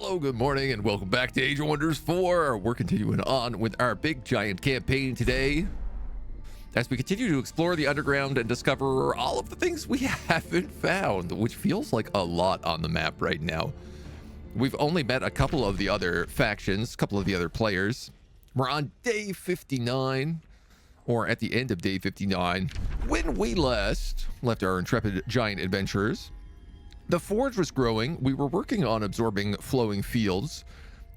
Hello, good morning, and welcome back to Age of Wonders 4. We're continuing on with our big giant campaign today as we continue to explore the underground and discover all of the things we haven't found, which feels like a lot on the map right now. We've only met a couple of the other factions, a couple of the other players. We're on day 59, or at the end of day 59, when we last left our intrepid giant adventurers. The forge was growing. We were working on absorbing flowing fields,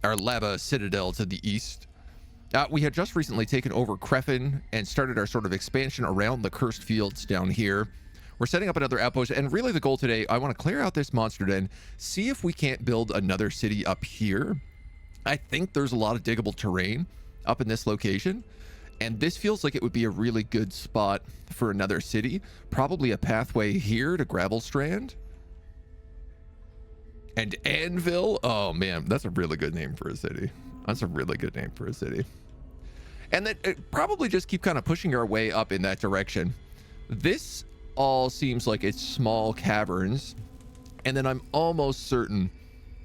our lava citadel to the east. We had just recently taken over Crefin and started our sort of expansion around the cursed fields down here. We're setting up another outpost, and really the goal today, I want to clear out this monster den, see if we can't build another city up here. I think there's a lot of diggable terrain up in this location, and this feels like it would be a really good spot for another city. Probably a pathway here to Gravelstrand. And Anvil, oh man, that's a really good name for a city. That's a really good name for a city. And then probably just keep kind of pushing our way up in that direction. This all seems like it's small caverns. And then I'm almost certain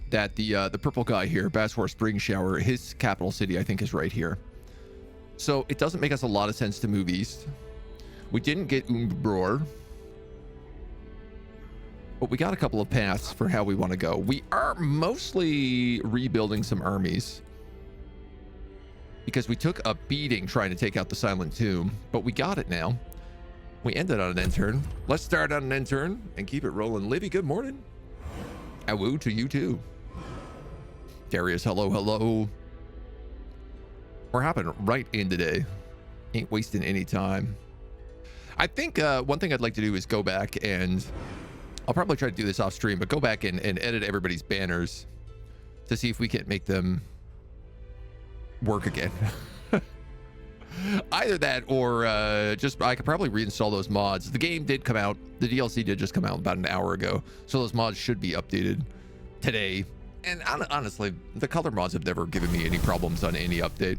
that the purple guy here, Baswar Spring Shower, his capital city, I think, is right here. So it doesn't make us a lot of sense to move east. We didn't get Umbroar, but we got a couple of paths for how we want to go. We are mostly rebuilding some armies because we took a beating trying to take out the Silent Tomb, but we got it now. We ended on an end turn. Let's start on an end turn and keep it rolling. Livy, good morning. Awoo to you too. Darius, hello, hello. We're hopping right in today. Ain't wasting any time. I think one thing I'd like to do is go back and I'll probably try to do this off stream, but go back and edit everybody's banners to see if we can make them work again. Either that or just I could probably reinstall those mods. The game did come out. The DLC did just come out about an hour ago. So those mods should be updated today. And honestly, the color mods have never given me any problems on any update.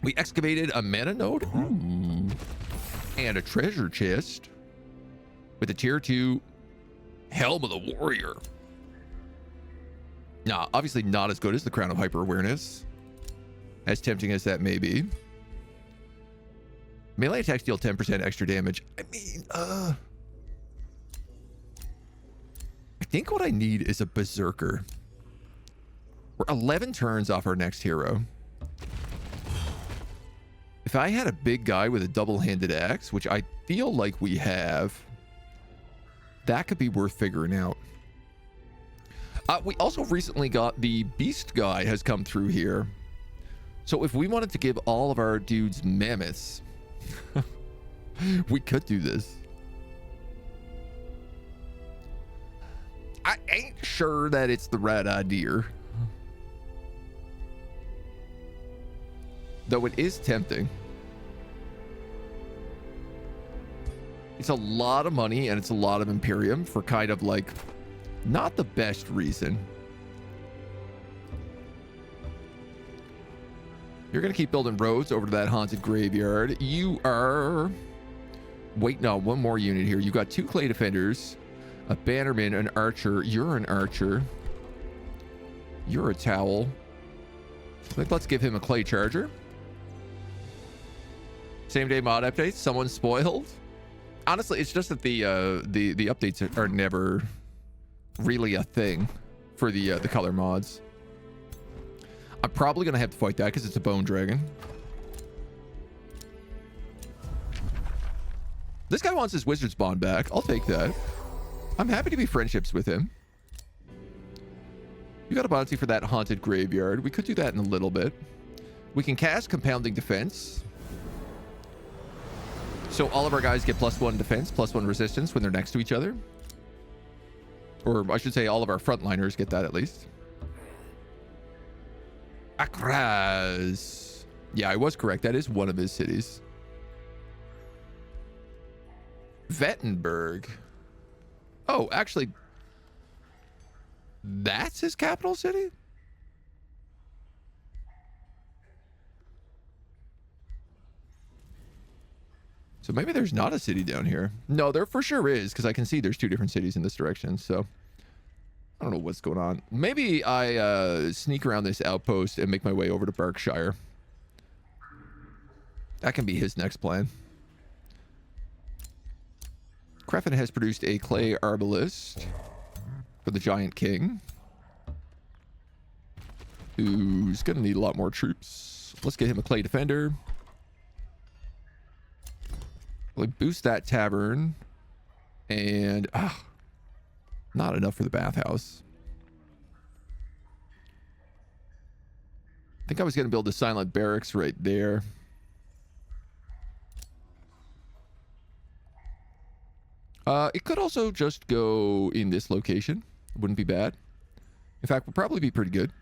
We excavated a mana node. Ooh. And a treasure chest with a tier 2 Helm of the Warrior. Nah, obviously not as good as the Crown of Hyper Awareness, as tempting as that may be. Melee attacks deal 10% extra damage. I mean, I think what I need is a Berserker. We're 11 turns off our next hero. If I had a big guy with a double-handed axe, which I feel like we have, that could be worth figuring out. We also recently got the Beast guy has come through here. So if we wanted to give all of our dudes mammoths, we could do this. I ain't sure that it's the right idea, though it is tempting. It's a lot of money and it's a lot of Imperium for kind of like not the best reason. You're going to keep building roads over to that haunted graveyard. You are waiting on one more unit here. You got 2 clay defenders, a bannerman, an archer. You're an archer. You're a towel. Let's give him a clay charger. Same day mod updates. Someone spoiled. Honestly, it's just that the updates are never really a thing for the color mods. I'm probably gonna have to fight that because it's a bone dragon. This guy wants his wizard's bond back. I'll take that. I'm happy to be friendships with him. You got a bounty for that haunted graveyard. We could do that in a little bit. We can cast compounding defense. So all of our guys get +1 defense, +1 resistance when they're next to each other. Or I should say all of our frontliners get that at least. Akraz. Yeah, I was correct. That is one of his cities. Vettenberg. Oh, actually, that's his capital city? So maybe there's not a city down here. No, there for sure is, because I can see there's 2 different cities in this direction. So I don't know what's going on. Maybe I sneak around this outpost and make my way over to Berkshire. That can be his next plan. Crefin has produced a clay arbalist for the Giant King, who's going to need a lot more troops. Let's get him a clay defender. We'll boost that tavern. And not enough for the bathhouse. I think I was going to build a silent barracks right there. It could also just go in this location. It wouldn't be bad. In fact, would probably be pretty good.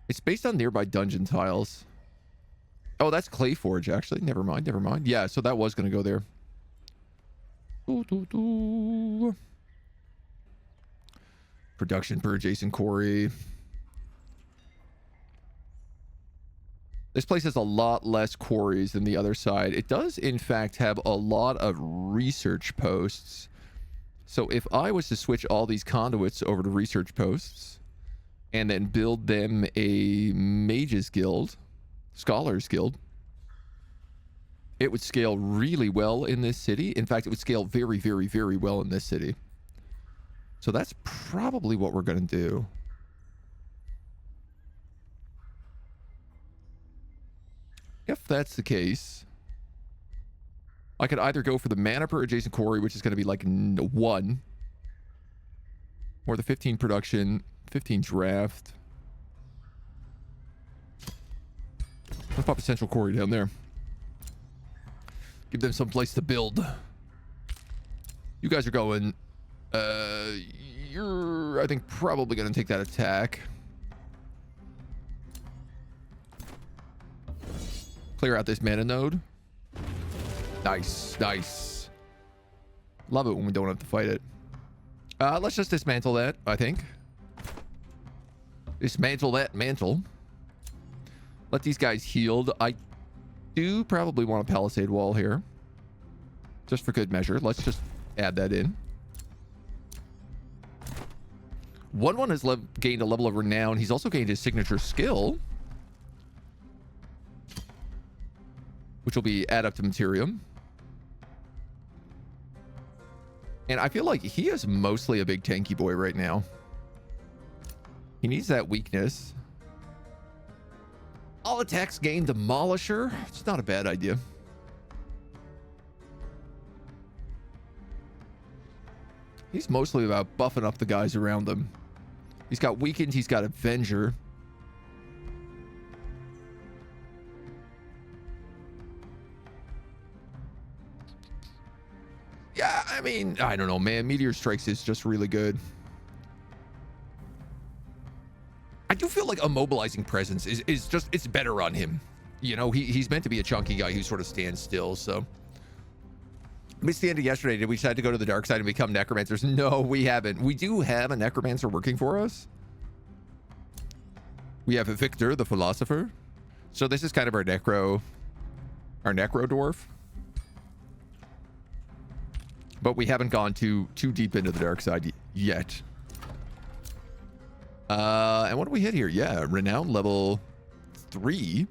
It's based on nearby dungeon tiles. Oh, that's Clayforge, actually. Never mind, never mind. Yeah, so that was going to go there. Production per adjacent quarry. This place has a lot less quarries than the other side. It does, in fact, have a lot of research posts. So if I was to switch all these conduits over to research posts and then build them a mages guild, scholars guild, it would scale really well in this city. In fact, it would scale very, very, very well in this city. So that's probably what we're going to do. If that's the case, I could either go for the mana per adjacent quarry, which is going to be like 1, or the 15 production, 15 draft. Let's pop a central quarry down there. Give them some place to build. You guys are going. You're, I think, probably going to take that attack. Clear out this mana node. Nice, nice. Love it when we don't have to fight it. Let's just dismantle that, I think. Dismantle that mantle. Let these guys healed. I do probably want a palisade wall here. Just for good measure. Let's just add that in. 1-1 has gained a level of renown. He's also gained his signature skill, which will be Adaptimaterium. And I feel like he is mostly a big tanky boy right now. He needs that weakness. All attacks gain Demolisher. It's not a bad idea. He's mostly about buffing up the guys around him. He's got Weakened. He's got Avenger. Yeah, I mean, I don't know, man. Meteor Strikes is just really good. I do feel like Immobilizing Presence is just, it's better on him. You know, he's meant to be a chunky guy who sort of stands still, so. Missed the end of yesterday. Did we decide to go to the dark side and become necromancers? No, we haven't. We do have a necromancer working for us. We have a Victor, the philosopher. So this is kind of our necro dwarf. But we haven't gone too deep into the dark side yet. And what do we hit here? Yeah, renown level 3.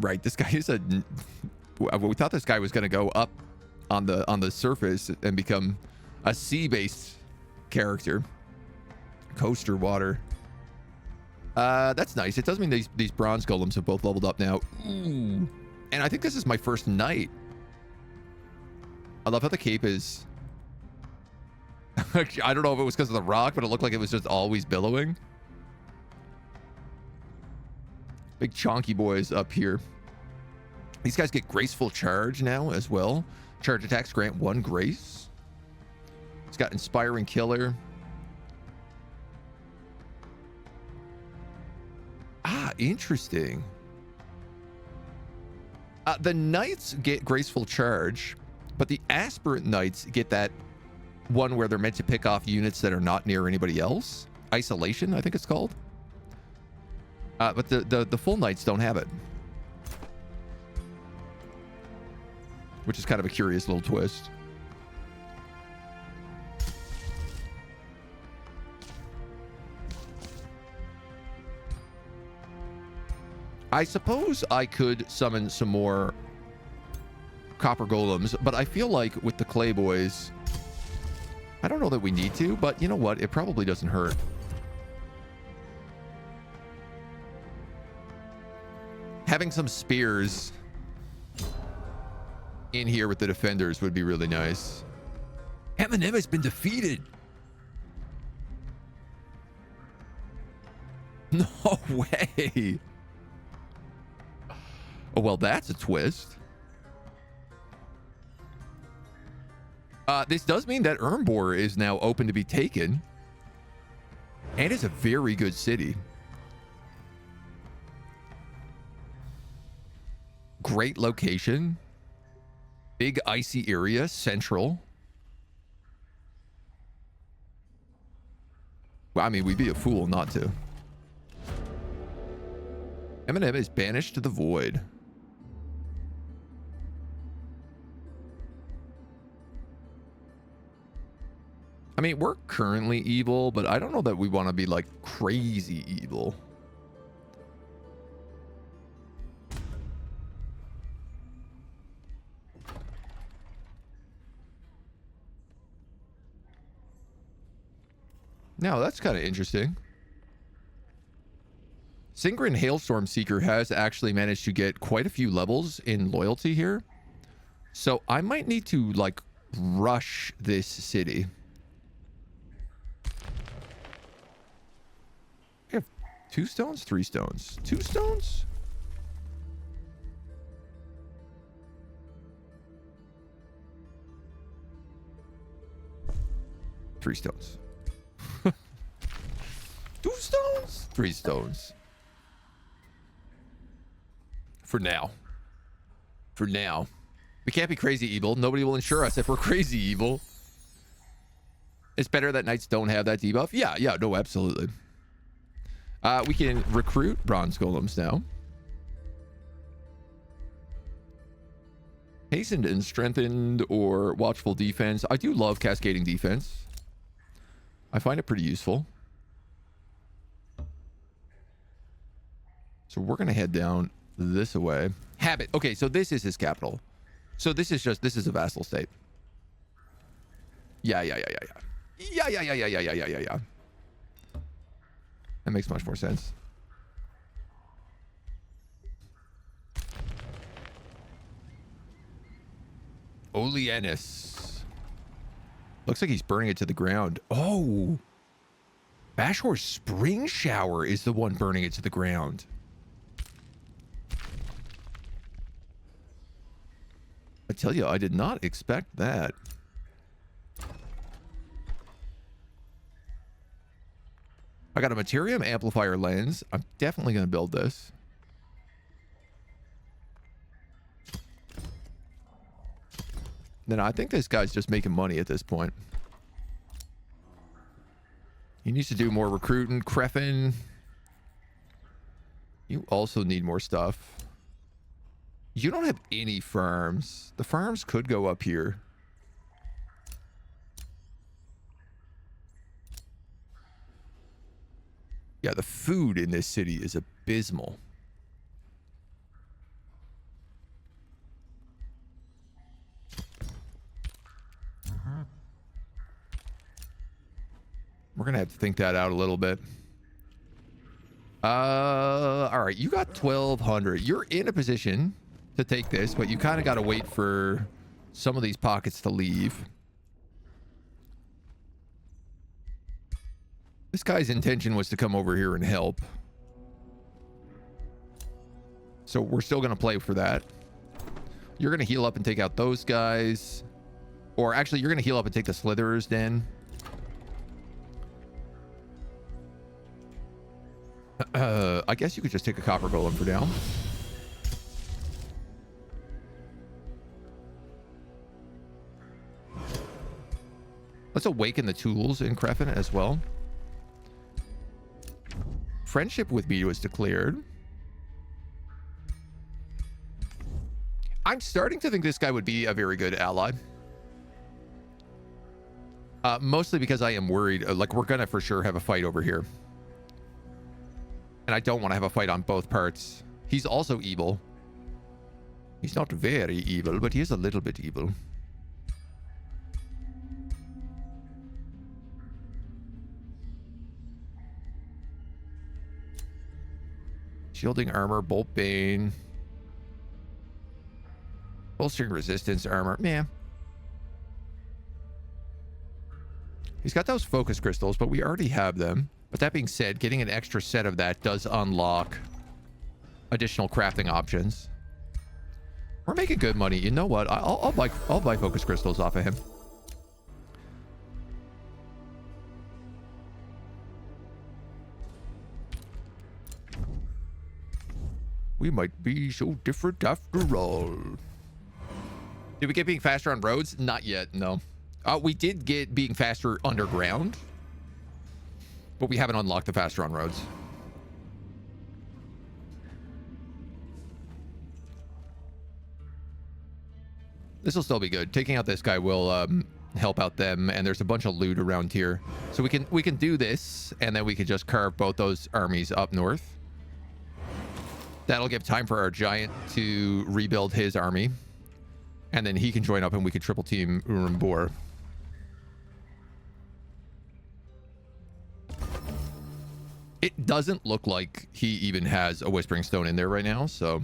Right, this guy is a... We thought this guy was going to go up on the surface and become a sea-based character. Coaster water. That's nice. It does mean these bronze golems have both leveled up now. Ooh. And I think this is my first night. I love how the cape is... I don't know if it was because of the rock, but it looked like it was just always billowing. Big chonky boys up here. These guys get graceful charge now as well. Charge attacks grant 1 grace. It's got inspiring killer. Ah, interesting. The knights get graceful charge, but the aspirant knights get that one where they're meant to pick off units that are not near anybody else. Isolation, I think it's called. But the full knights don't have it, which is kind of a curious little twist. I suppose I could summon some more copper golems, but I feel like with the clay boys, I don't know that we need to, but you know what? It probably doesn't hurt. Having some spears in here with the defenders would be really nice. Eminem has been defeated. No way. Oh, well, that's a twist. This does mean that Ermbor is now open to be taken. And it's a very good city. Great location. Big icy area, central. Well, I mean, we'd be a fool not to. Eminem is banished to the void. I mean, we're currently evil, but I don't know that we want to be like crazy evil. Now, that's kind of interesting. Singrin Hailstorm Seeker has actually managed to get quite a few levels in loyalty here. So I might need to, like, rush this city. We have 2 stones? 3 stones. 2 stones? Three stones. 2 stones? 3 stones. For now. For now. We can't be crazy evil. Nobody will insure us if we're crazy evil. It's better that knights don't have that debuff. Yeah, no, absolutely. We can recruit bronze golems now. Hastened and strengthened or watchful defense. I do love cascading defense. I find it pretty useful. So we're going to head down this way. Habit. Okay, so this is his capital. So this is a vassal state. Yeah. That makes much more sense. Oleanis. Looks like he's burning it to the ground. Oh. Bashor's spring shower is the one burning it to the ground. I tell you, I did not expect that. I got a Materium Amplifier lens. I'm definitely going to build this. Then I think this guy's just making money at this point. He needs to do more recruiting. Creffin, you also need more stuff. You don't have any farms. The farms could go up here. Yeah, the food in this city is abysmal. We're going to have to think that out a little bit. All right, you got 1,200. You're in a position to take this, but you kind of got to wait for some of these pockets to leave. This guy's intention was to come over here and help. So we're still going to play for that. You're going to heal up and take out those guys. Or actually, you're going to heal up and take the Slitherer's Den. I guess you could just take a copper golem for now. Let's awaken the tools in Creffin as well. Friendship with me was declared. I'm starting to think this guy would be a very good ally. Mostly because I am worried. Like, we're gonna for sure have a fight over here. And I don't want to have a fight on both parts. He's also evil. He's not very evil, but he is a little bit evil. Shielding armor, bolt bane. Bolstering resistance armor. Man. He's got those focus crystals, but we already have them. But that being said, getting an extra set of that does unlock additional crafting options. We're making good money. You know what? I'll buy focus crystals off of him. We might be so different after all. Did we get being faster on roads? Not yet, no. We did get being faster underground, but we haven't unlocked the faster on roads. This will still be good. Taking out this guy will help out them, and there's a bunch of loot around here. So we can do this, and then we can just carve both those armies up north. That'll give time for our giant to rebuild his army, and then he can join up and we can triple team Urimbor. It doesn't look like he even has a Whispering Stone in there right now, so...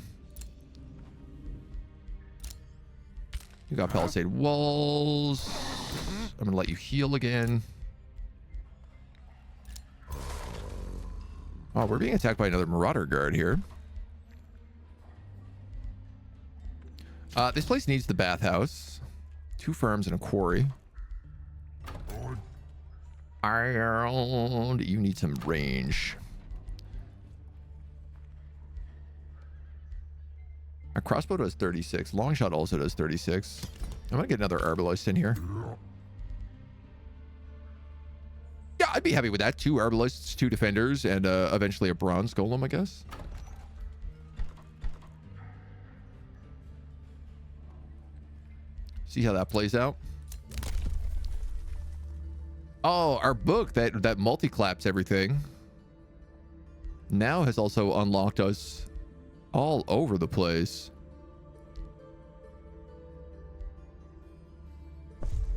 You got Palisade Walls. I'm gonna let you heal again. Oh, we're being attacked by another Marauder Guard here. This place needs the bathhouse. 2 farms and a quarry. Ireland, you need some range. A crossbow does 36. Long shot also does 36. I'm gonna get another arbalist in here. Yeah, I'd be happy with that. 2 arbalists, 2 defenders, and eventually a bronze golem, I guess. See how that plays out. Oh, our book that multi-claps everything now has also unlocked us all over the place.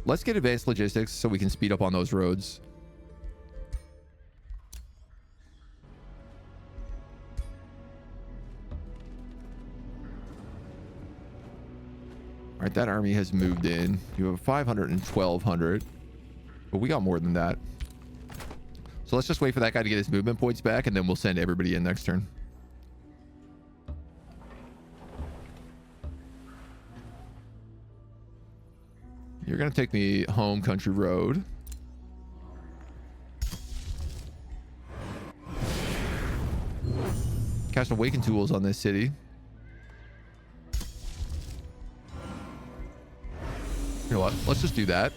Let's get advanced logistics so we can speed up on those roads. All right, that army has moved in. You have 500 and 1,200. But we got more than that. So let's just wait for that guy to get his movement points back, and then we'll send everybody in next turn. You're going to take the home country road. Cast Awaken Tools on this city. You know what? Let's just do that.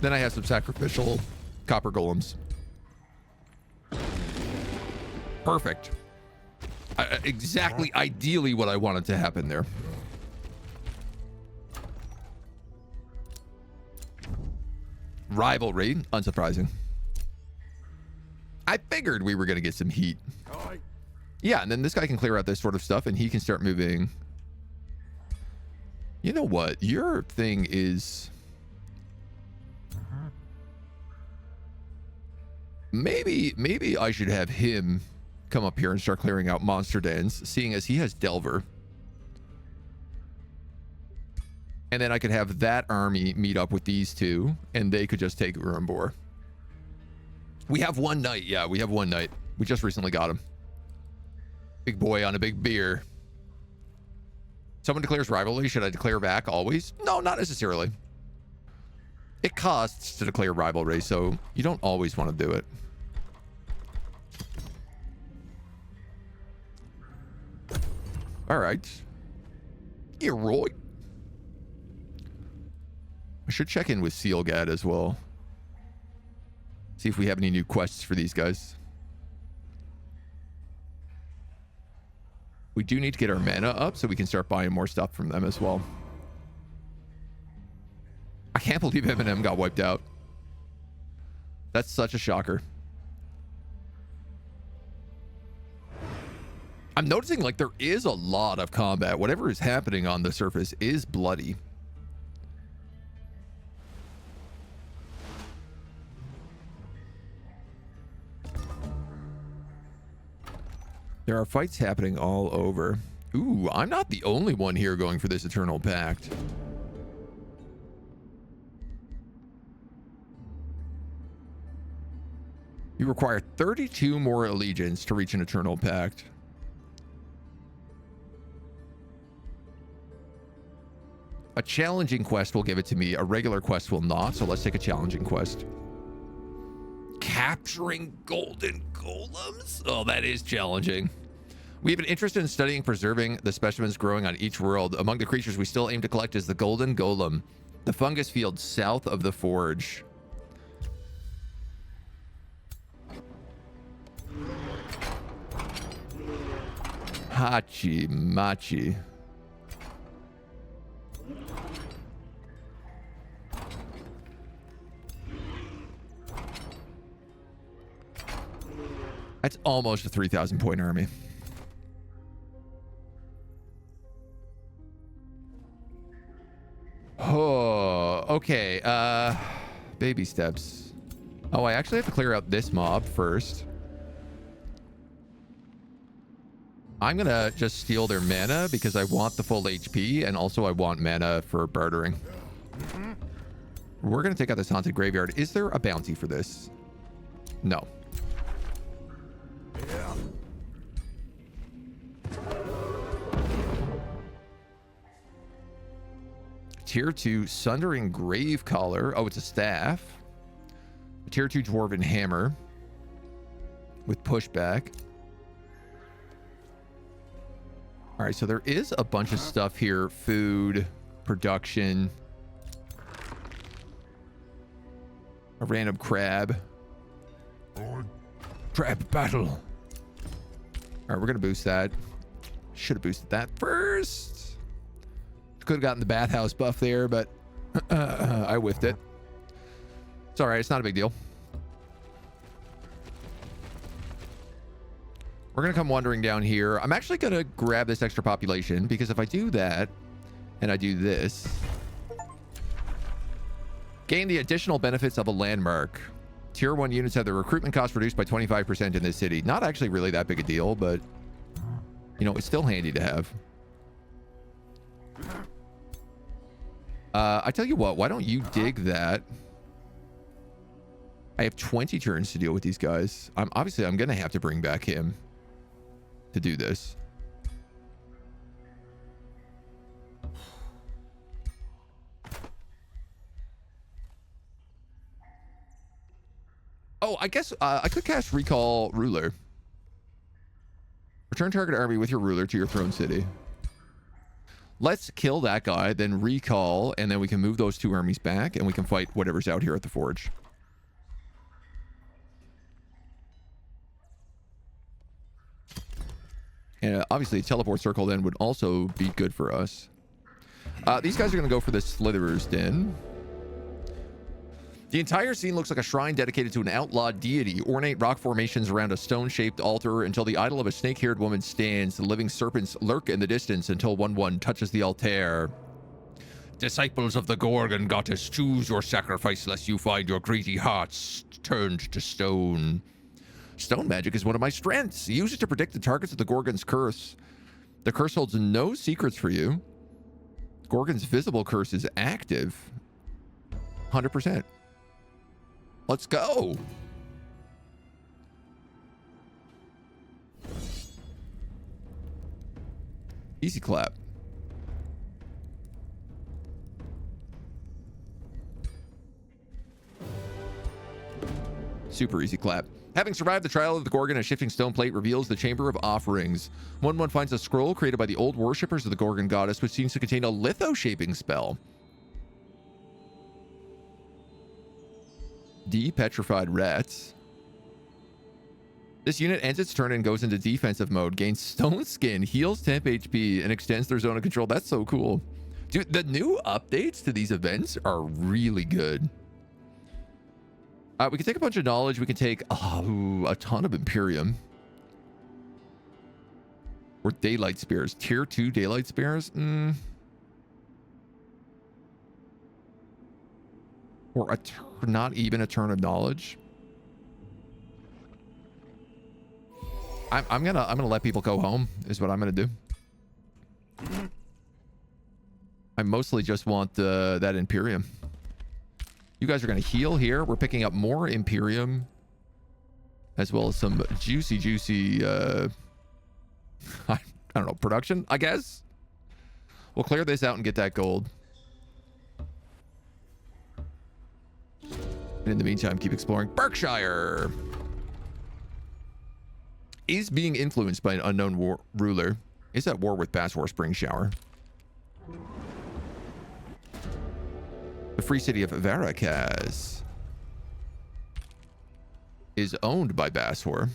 Then I have some sacrificial copper golems. Perfect. Exactly, ideally what I wanted to happen there. Rivalry, unsurprising. I figured we were going to get some heat. Yeah, and then this guy can clear out this sort of stuff and he can start moving. You know what? Your thing is... Maybe I should have him come up here and start clearing out monster dens, seeing as he has Delver. And then I could have that army meet up with these two, and they could just take Urimbor. We have one knight. Yeah, we have one knight. We just recently got him. Big boy on a big beer. Someone declares rivalry. Should I declare back always? No, not necessarily. It costs to declare rivalry, so you don't always want to do it. All right. You're right. I should check in with Sealgad as well. See if we have any new quests for these guys. We do need to get our mana up so we can start buying more stuff from them as well. I can't believe Eminem got wiped out. That's such a shocker. I'm noticing like there is a lot of combat. Whatever is happening on the surface is bloody. There are fights happening all over. Ooh, I'm not the only one here going for this Eternal Pact. You require 32 more allegiance to reach an Eternal Pact. A challenging quest will give it to me. A regular quest will not. So let's take a challenging quest. Capturing golden golems? Oh, that is challenging. We have an interest in studying preserving the specimens growing on each world. Among the creatures we still aim to collect is the golden golem, the fungus field south of the forge. Hachi Machi. That's almost a 3,000 point army. Oh, okay. Baby steps. Oh, I actually have to clear out this mob first. I'm gonna just steal their mana because I want the full HP, and also I want mana for bartering. We're gonna take out this haunted graveyard. Is there a bounty for this? No. Tier 2 Sundering Grave Collar. Oh, it's a staff. A Tier 2 Dwarven Hammer with pushback. All right, so there is a bunch of stuff here. Food, production. A random crab. Crab battle. All right, we're going to boost that. Should have boosted that first. Could have gotten the bathhouse buff there, but I whiffed it. It's all right. It's not a big deal. We're going to come wandering down here. I'm actually going to grab this extra population because if I do that and I do this, gain the additional benefits of a landmark. Tier 1 units have their recruitment cost reduced by 25% in this city. Not actually really that big a deal, but, you know, it's still handy to have. I tell you what, why don't you dig that? I have 20 turns to deal with these guys. I'm going to have to bring back him to do this. Oh, I guess I could cast Recall Ruler. Return target army with your ruler to your throne city. Let's kill that guy, then recall, and then we can move those two armies back, and we can fight whatever's out here at the forge. And obviously, teleport circle then would also be good for us. These guys are going to go for the Slitherer's Den. The entire scene looks like a shrine dedicated to an outlawed deity. Ornate rock formations around a stone-shaped altar until the idol of a snake-haired woman stands. The living serpents lurk in the distance until one touches the altar. Disciples of the Gorgon goddess, choose your sacrifice lest you find your greedy hearts turned to stone. Stone magic is one of my strengths. Use it to predict the targets of the Gorgon's curse. The curse holds no secrets for you. Gorgon's visible curse is active. 100%. Let's go. Easy clap. Super easy clap. Having survived the trial of the Gorgon, a shifting stone plate reveals the Chamber of Offerings. One finds a scroll created by the old worshippers of the Gorgon goddess, which seems to contain a litho-shaping spell. Petrified rats. This unit ends its turn and goes into defensive mode. Gains stone skin, heals temp HP, and extends their zone of control. That's so cool. Dude, the new updates to these events are really good. We can take a bunch of knowledge. We can take a ton of Imperium. Or daylight spears. Tier 2 daylight spears? Or not even a turn of knowledge. I'm gonna let people go home, is what I'm gonna do. I mostly just want that Imperium. You guys are gonna heal here. We're picking up more Imperium, as well as some juicy I don't know, production, I guess. We'll clear this out and get that gold. And in the meantime, keep exploring Berkshire. Is being influenced by an unknown ruler. Is at war with Basswar Spring Shower. The free city of Varakaz is owned by Basswar.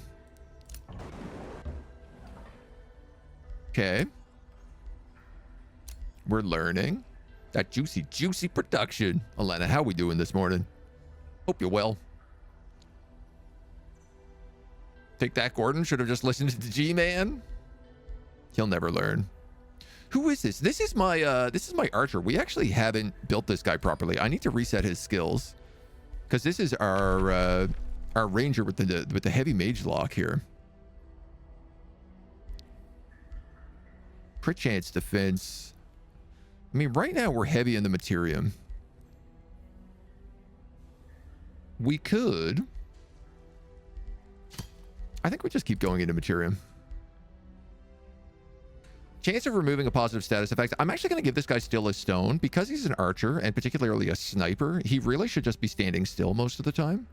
Okay. We're learning. That juicy production. Alana, how we doing this morning? Hope you're well. Take that, Gordon. Should have just listened to the G-Man. He'll never learn. Who is this? This is my archer. We actually haven't built this guy properly. I need to reset his skills, because this is our ranger with the heavy mage lock here. Crit chance defense. I mean, right now we're heavy in the Materium. We could. I think we just keep going into Materium. Chance of removing a positive status effect. I'm actually going to give this guy still a stone. Because he's an archer, and particularly a sniper, he really should just be standing still most of the time.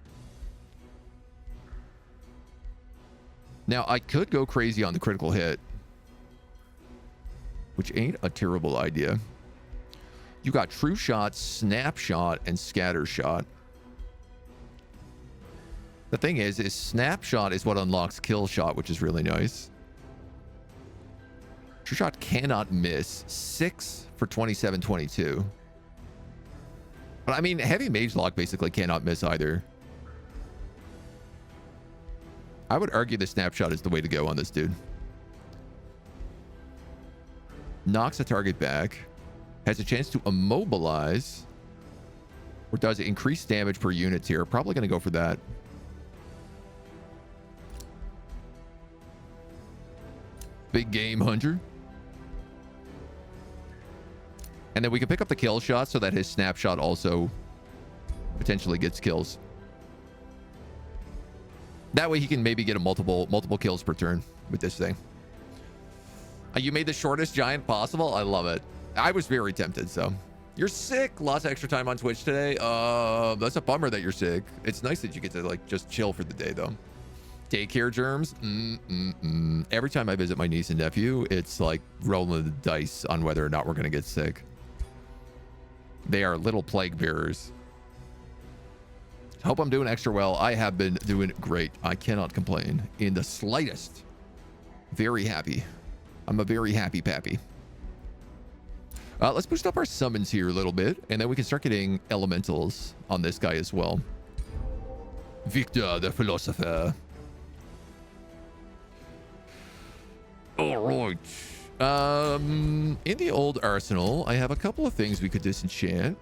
Now, I could go crazy on the critical hit, which ain't a terrible idea. You got True Shot, Snapshot, and Scatter Shot. The thing is Snapshot is what unlocks Kill Shot, which is really nice. True Shot cannot miss. 6 for 27-22. But I mean, Heavy Mage Lock basically cannot miss either. I would argue the Snapshot is the way to go on this dude. Knocks a target back. Has a chance to immobilize. Or does increased damage per unit here. Probably going to go for that. Big game hunter. And then we can pick up the kill shot so that his snapshot also potentially gets kills. That way he can maybe get a multiple kills per turn with this thing. You made the shortest giant possible. I love it. I was very tempted, so. You're sick. Lots of extra time on Twitch today. That's a bummer that you're sick. It's nice that you get to like just chill for the day though. Daycare germs. Every time I visit my niece and nephew, it's like rolling the dice on whether or not we're going to get sick. They are little plague bearers. Hope I'm doing extra well. I have been doing great. I cannot complain in the slightest. Very happy. I'm a very happy pappy. Let's boost up our summons here a little bit, and then we can start getting elementals on this guy as well. Victor the Philosopher. All right. In the old arsenal, I have a couple of things we could disenchant.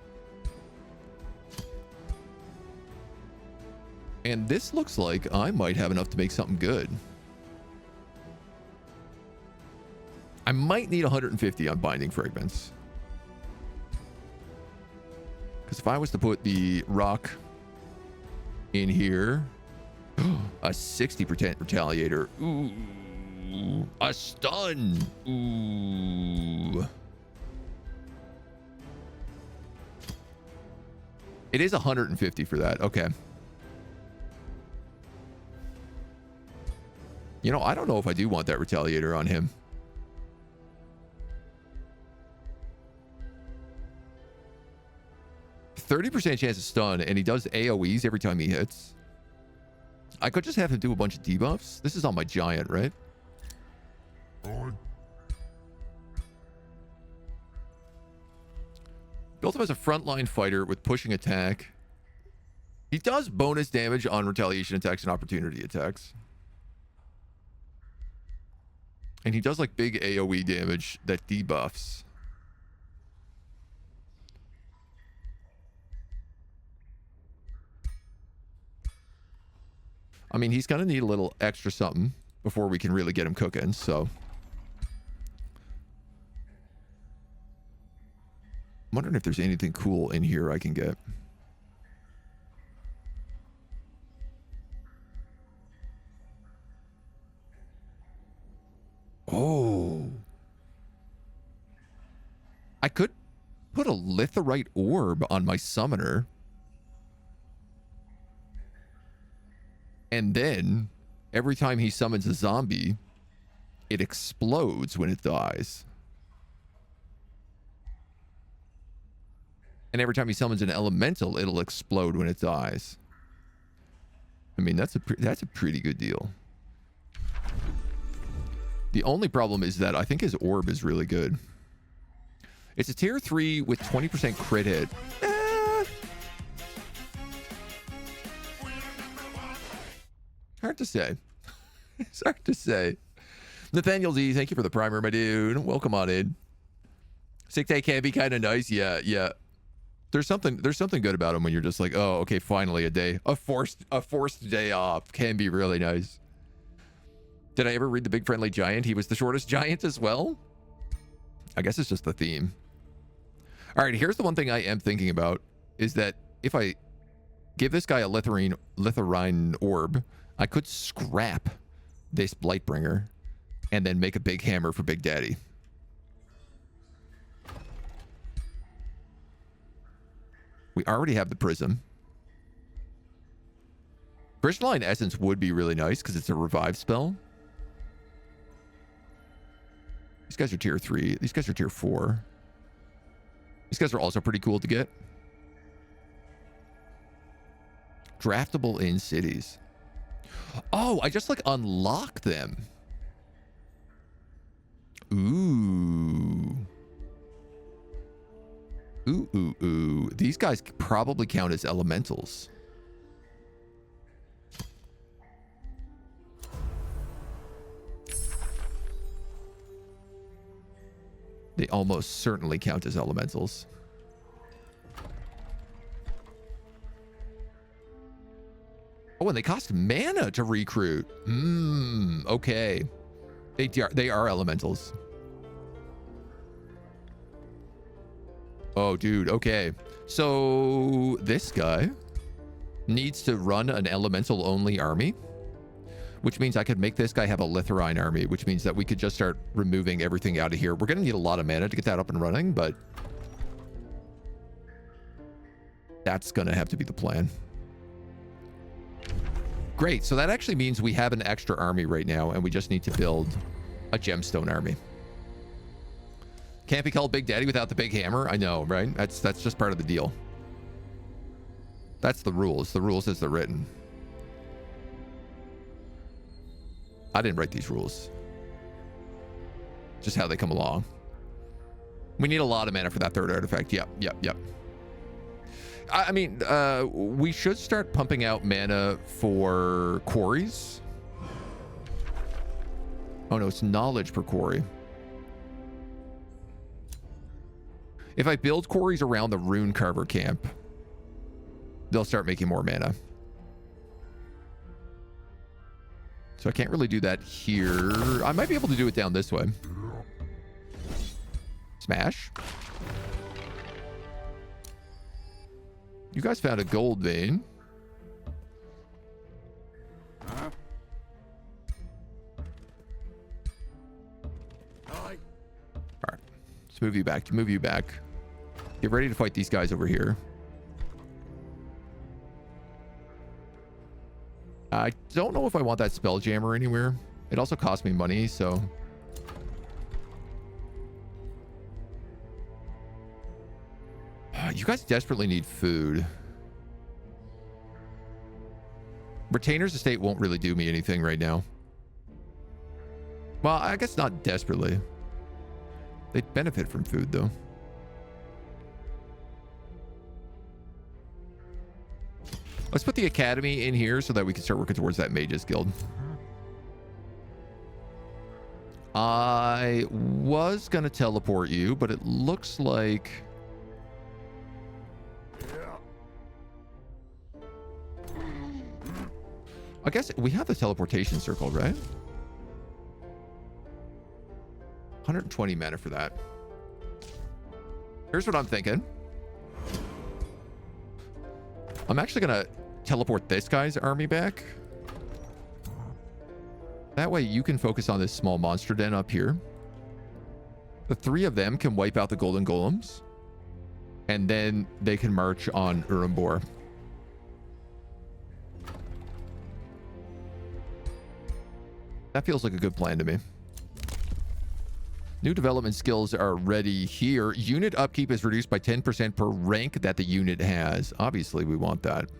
And this looks like I might have enough to make something good. I might need 150 on binding fragments. Because if I was to put the rock in here, a 60% retaliator. Ooh. A stun. Ooh. It is 150 for that. Okay. You know, I don't know if I do want that retaliator on him. %30 chance of stun, and he does AoEs every time he hits. I could just have him do a bunch of debuffs. This is on my giant, right? Built him as a frontline fighter with pushing attack. He does bonus damage on retaliation attacks and opportunity attacks. And he does like big AoE damage that debuffs. I mean, he's going to need a little extra something before we can really get him cooking, so. I'm wondering if there's anything cool in here I can get. Oh. I could put a litherite orb on my summoner. And then, every time he summons a zombie, it explodes when it dies. And every time he summons an elemental, it'll explode when it dies. I mean, that's a pretty good deal. The only problem is that I think his orb is really good. It's a tier 3 with 20% crit hit. Hard to say. It's hard to say. Nathaniel Z, thank you for the primer, my dude. Welcome on in. Sick day can be kind of nice. Yeah, yeah. There's something good about him when you're just like, oh, okay, finally a day. A forced day off can be really nice. Did I ever read The Big Friendly Giant? He was the shortest giant as well? I guess it's just the theme. All right, here's the one thing I am thinking about, is that if I give this guy a litherine orb, I could scrap this Blightbringer and then make a big hammer for Big Daddy. We already have the prism. Crystalline Essence would be really nice because it's a revive spell. These guys are tier 3. These guys are tier 4. These guys are also pretty cool to get. Draftable in cities. Oh, I just like unlock them. Ooh. Ooh, ooh, ooh. These guys probably count as elementals. They almost certainly count as elementals. Oh, and they cost mana to recruit. Okay. They are elementals. Oh, dude. Okay. So this guy needs to run an elemental only army, which means I could make this guy have a litherine army, which means that we could just start removing everything out of here. We're going to need a lot of mana to get that up and running, but that's going to have to be the plan. Great. So that actually means we have an extra army right now, and we just need to build a gemstone army. Can't be called Big Daddy without the big hammer. I know, right? That's just part of the deal. That's the rules. The rules as they're written. I didn't write these rules. Just how they come along. We need a lot of mana for that third artifact. Yep. I mean, we should start pumping out mana for quarries. Oh no, it's knowledge per quarry. If I build quarries around the rune carver camp, they'll start making more mana. So I can't really do that here. I might be able to do it down this way. Smash. You guys found a gold vein. All right. Let's move you back. Move you back. Get ready to fight these guys over here. I don't know if I want that Spelljammer anywhere. It also cost me money, so... You guys desperately need food. Retainer's Estate won't really do me anything right now. Well, I guess not desperately. They'd benefit from food, though. Let's put the academy in here so that we can start working towards that Mage's Guild. I was going to teleport you, but it looks like... I guess we have the teleportation circle, right? 120 mana for that. Here's what I'm thinking. I'm actually going to teleport this guy's army back. That way you can focus on this small monster den up here. The 3 of them can wipe out the golden golems. And then they can march on Urimbor. That feels like a good plan to me. New development skills are ready here. Unit upkeep is reduced by 10% per rank that the unit has. Obviously, we want that.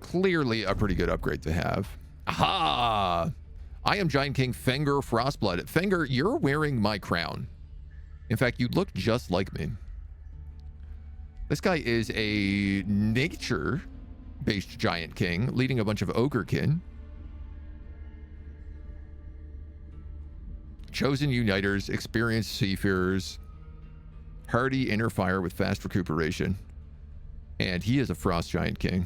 Clearly a pretty good upgrade to have. Aha! I am Giant King Fenger Frostblood. Fenger, you're wearing my crown. In fact, you look just like me. This guy is a nature-based Giant King, leading a bunch of Ogrekin. Chosen Uniters, experienced Seafarers, hardy inner fire with fast recuperation. And he is a Frost Giant King.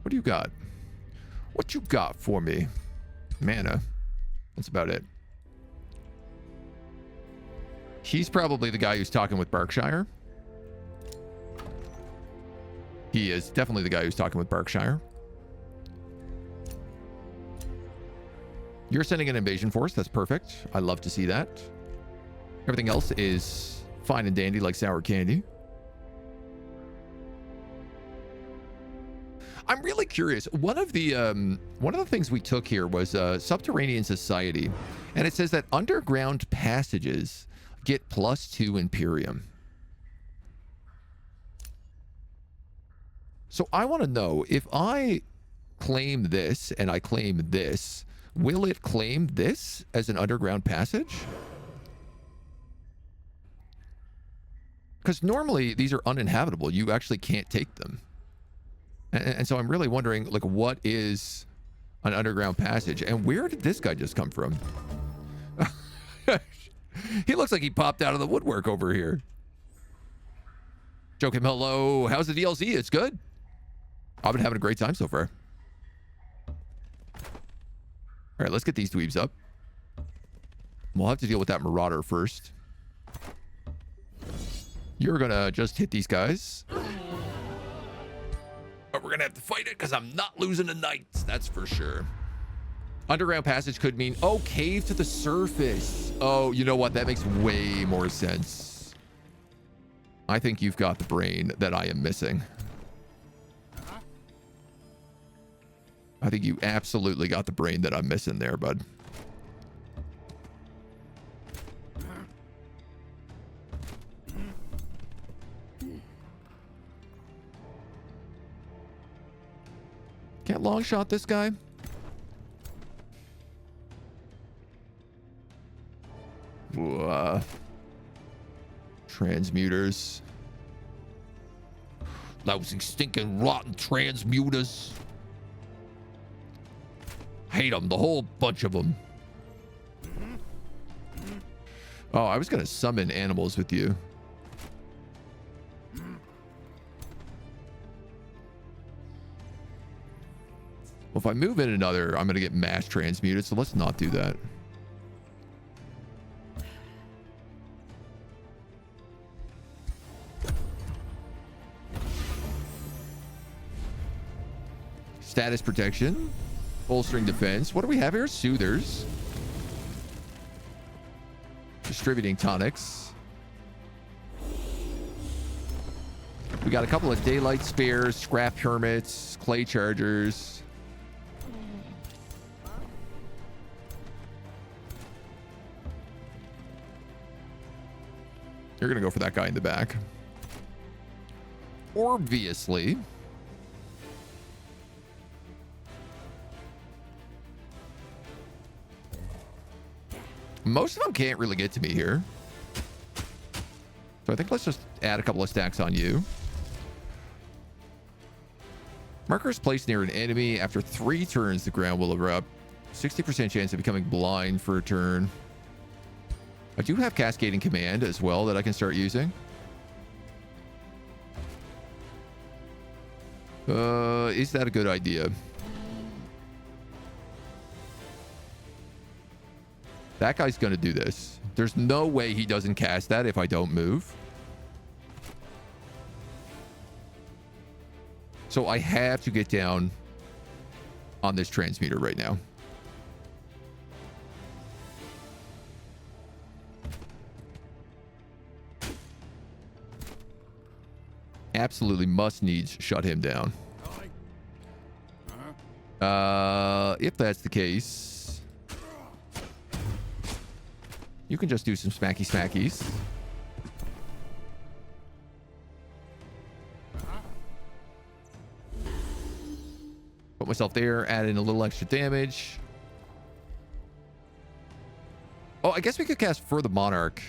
What do you got? What you got for me? Mana. That's about it. He's probably the guy who's talking with Berkshire. He is definitely the guy who's talking with Berkshire. You're sending an invasion force. That's perfect. I love to see that. Everything else is fine and dandy like sour candy. I'm really curious. One of the things we took here was Subterranean Society, and it says that underground passages get +2 Imperium. So I want to know, if I claim this and I claim this, will it claim this as an underground passage? Because normally these are uninhabitable. You actually can't take them. And so I'm really wondering, like, what is an underground passage? And where did this guy just come from? He looks like he popped out of the woodwork over here. Joke him hello. How's the DLC? It's good. I've been having a great time so far. All right, let's get these dweebs up. We'll have to deal with that marauder first. You're going to just hit these guys. But we're going to have to fight it because I'm not losing a knight. That's for sure. Underground passage could mean, oh, cave to the surface. Oh, you know what? That makes way more sense. I think you've got the brain that I am missing. I think you absolutely got the brain that I'm missing there, bud. Can't long shot this guy. Transmuters. Lousy, stinking, rotten transmuters. Hate them, the whole bunch of them. Oh, I was going to summon animals with you. Well, if I move in another, I'm going to get mass transmuted, so let's not do that. Status protection. Bolstering defense. What do we have here? Soothers. Distributing tonics. We got a couple of daylight spares, scrap hermits, clay chargers. You're gonna go for that guy in the back. Obviously. Most of them can't really get to me here. So I think let's just add a couple of stacks on you. Marker is placed near an enemy. After 3 turns, the ground will erupt. 60% chance of becoming blind for a turn. I do have Cascading Command as well that I can start using. Is that a good idea? That guy's going to do this. There's no way he doesn't cast that if I don't move. So I have to get down on this transmuter right now. Absolutely must needs shut him down. If that's the case, you can just do some smacky smackies. Put myself there, add in a little extra damage. Oh, I guess we could cast for the Monarch.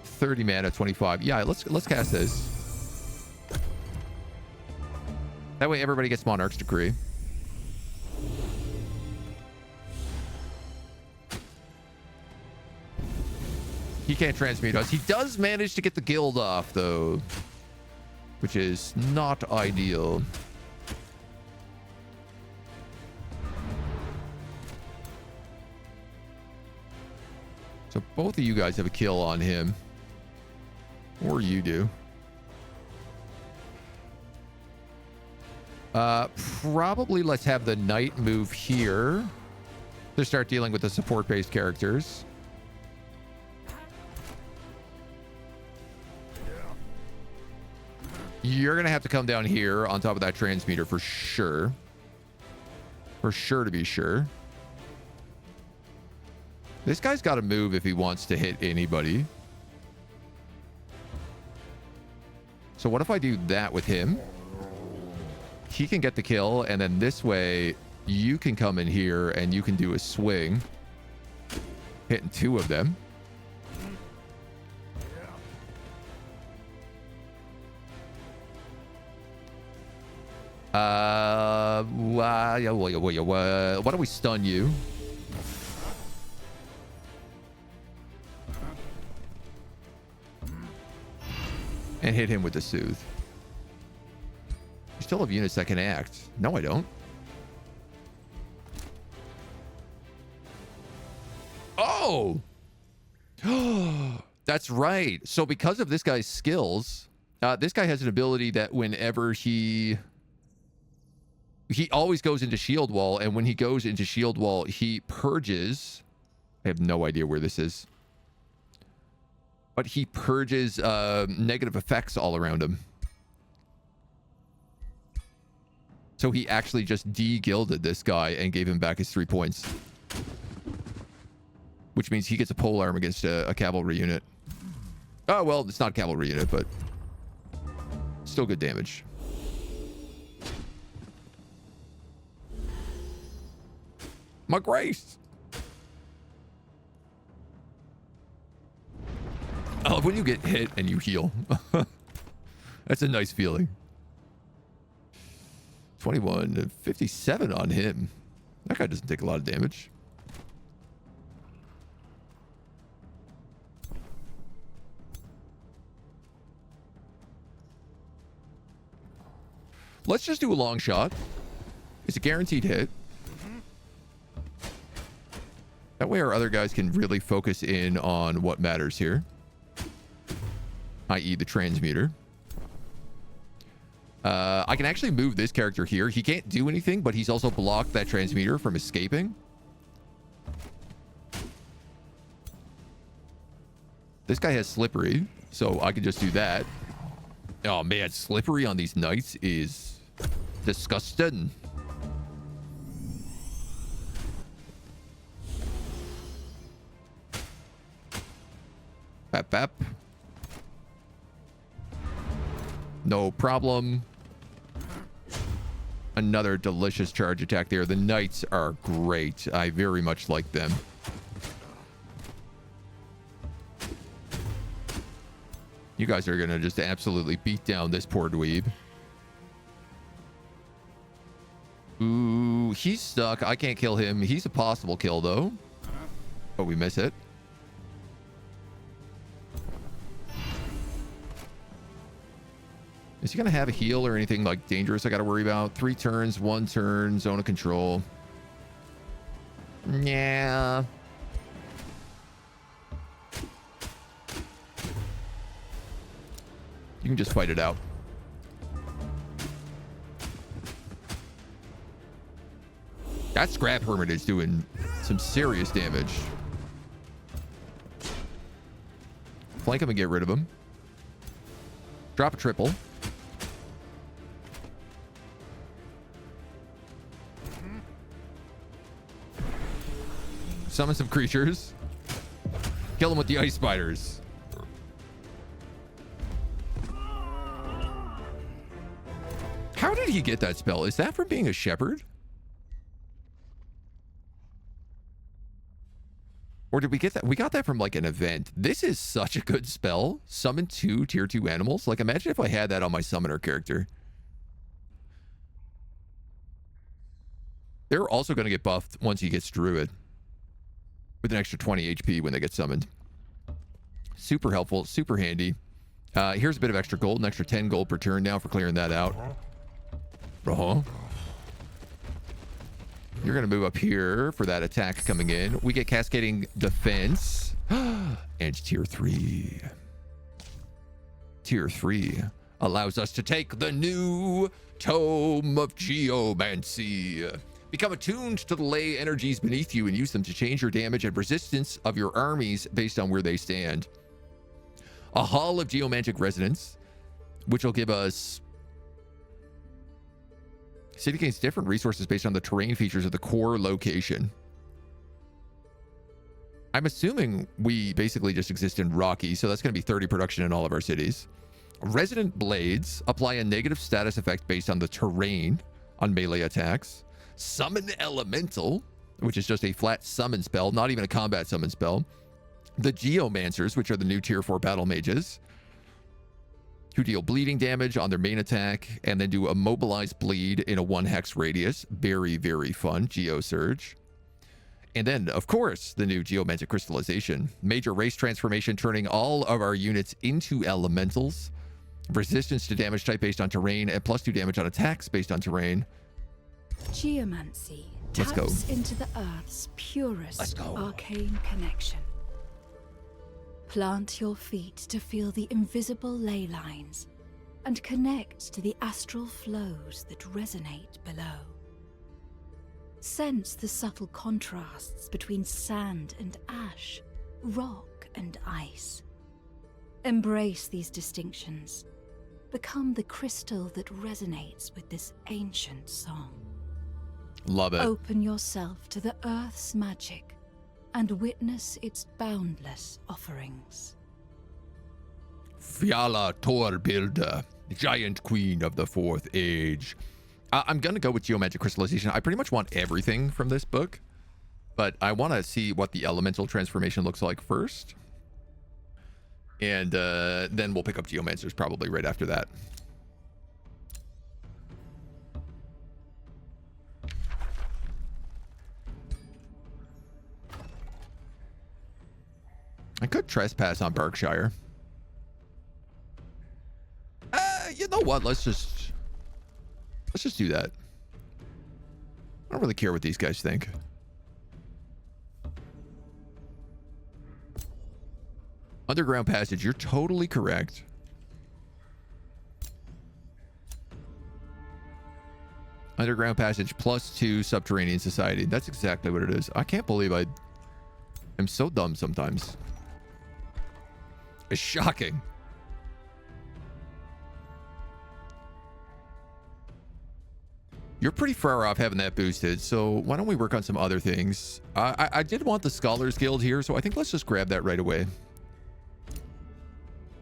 30 mana, 25. Yeah, let's cast this. That way everybody gets Monarch's Decree. He can't transmute us. He does manage to get the guild off, though, which is not ideal. So both of you guys have a kill on him. Or you do. Probably let's have the knight move here to start dealing with the support-based characters. You're going to have to come down here on top of that transmuter for sure. For sure to be sure. This guy's got to move if he wants to hit anybody. So what if I do that with him? He can get the kill, and then this way you can come in here and you can do a swing, hitting 2 of them. Why don't we stun you? And hit him with the Soothe. You still have units that can act. No, I don't. Oh! That's right. So because of this guy's skills, this guy has an ability that whenever he always goes into shield wall, and when he goes into shield wall, he purges. I have no idea where this is. But he purges negative effects all around him. So he actually just de-gilded this guy and gave him back his 3 points. Which means he gets a polearm against a cavalry unit. Oh, well, it's not a cavalry unit, but still good damage. My grace! I love when you get hit and you heal. That's a nice feeling. 21 and 57 on him. That guy doesn't take a lot of damage. Let's just do a long shot. It's a guaranteed hit. That way our other guys can really focus in on what matters here. I.e. the transmuter. I can actually move this character here. He can't do anything, but he's also blocked that transmuter from escaping. This guy has slippery, so I can just do that. Oh man, slippery on these knights is disgusting. Bap bap. No problem. Another delicious charge attack there. The knights are great. I very much like them. You guys are going to just absolutely beat down this poor dweeb. He's stuck. I can't kill him. He's a possible kill, though. But we miss it. Is he going to have a heal or anything like dangerous I got to worry about? 3 turns, 1 turn, zone of control. Yeah. You can just fight it out. That scrap hermit is doing some serious damage. Flank him and get rid of him. Drop a triple. Summon some creatures. Kill them with the ice spiders. How did he get that spell? Is that from being a shepherd? Or did we get that? We got that from like an event. This is such a good spell. Summon 2 tier 2 animals. Like imagine if I had that on my summoner character. They're also going to get buffed once he gets druid. With an extra 20 HP when they get summoned. Super helpful, super handy. Here's a bit of extra gold, an extra 10 gold per turn now for clearing that out. You're going to move up here for that attack coming in. We get cascading defense. And tier 3. Tier 3 allows us to take the new Tome of Geomancy. Become attuned to the ley energies beneath you and use them to change your damage and resistance of your armies based on where they stand. A Hall of Geomantic Resonance, which will give us... City gains different resources based on the terrain features of the core location. I'm assuming we basically just exist in Rocky, so that's going to be 30 production in all of our cities. Resonant Blades apply a negative status effect based on the terrain on melee attacks. Summon Elemental, which is just a flat summon spell, not even a combat summon spell. The Geomancers, which are the new tier 4 battle mages, who deal bleeding damage on their main attack and then do a mobilized bleed in a 1 hex radius. Very, very fun. Geo Surge. And then, of course, the new Geomantic Crystallization. Major race transformation, turning all of our units into elementals. Resistance to damage type based on terrain and +2 damage on attacks based on terrain. Geomancy taps into the Earth's purest arcane connection. Plant your feet to feel the invisible ley lines and connect to the astral flows that resonate below. Sense the subtle contrasts between sand and ash, rock and ice. Embrace these distinctions. Become the crystal that resonates with this ancient song. Love it. Open yourself to the Earth's magic and witness its boundless offerings. Fiala Torbilda, Giant Queen of the 4th Age. I'm going to go with Geomantic Crystallization. I pretty much want everything from this book, but I want to see what the elemental transformation looks like first. And then we'll pick up Geomancers probably right after that. I could trespass on Berkshire. You know what? Let's just do that. I don't really care what these guys think. Underground Passage, you're totally correct. Underground Passage +2 Subterranean Society. That's exactly what it is. I can't believe I am so dumb sometimes. It's shocking. You're pretty far off having that boosted, so why don't we work on some other things? I did want the Scholars Guild here, so I think let's just grab that right away.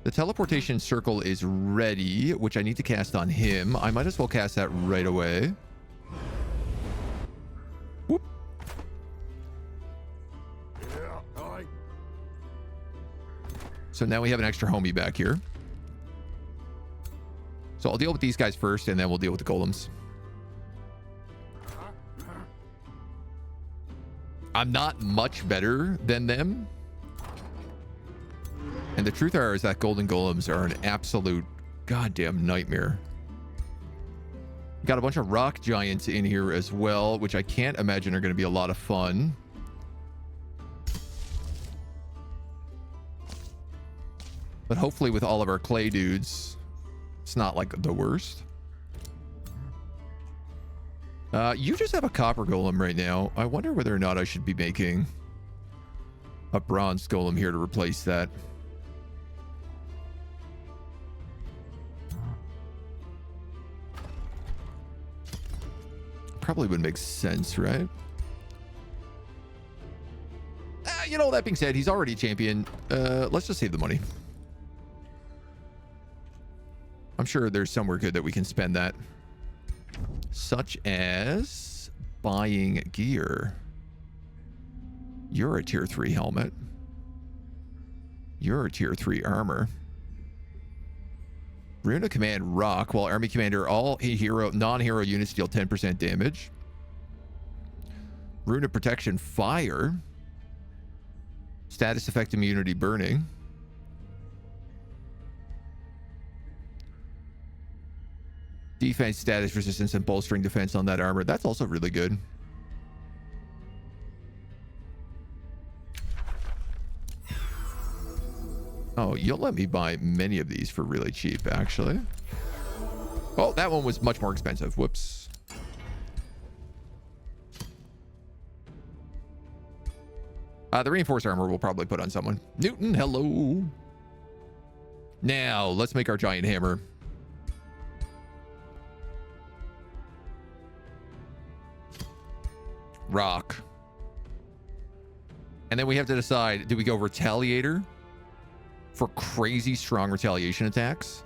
The teleportation circle is ready, which I need to cast on him. I might as well cast that right away. Whoop. So now we have an extra homie back here. So I'll deal with these guys first, and then we'll deal with the golems. I'm not much better than them. And the truth is that golden golems are an absolute goddamn nightmare. Got a bunch of rock giants in here as well, which I can't imagine are going to be a lot of fun. But hopefully with all of our clay dudes, it's not like the worst. You just have a copper golem right now. I wonder whether or not I should be making a bronze golem here to replace that. Probably would make sense, right? You know, that being said, he's already a champion. Let's just save the money. I'm sure there's somewhere good that we can spend that. Such as buying gear. You're a tier 3 helmet. You're a tier 3 armor. Rune of Command Rock. While Army Commander, all hero, non-hero units deal 10% damage. Rune of Protection Fire. Status effect immunity burning. Defense status resistance and bolstering defense on that armor. That's also really good. Oh, you'll let me buy many of these for really cheap, actually. Oh, that one was much more expensive. Whoops. The reinforced armor we'll probably put on someone. Newton, hello. Now, let's make our giant hammer. Rock. And then we have to decide, do we go Retaliator for crazy strong retaliation attacks?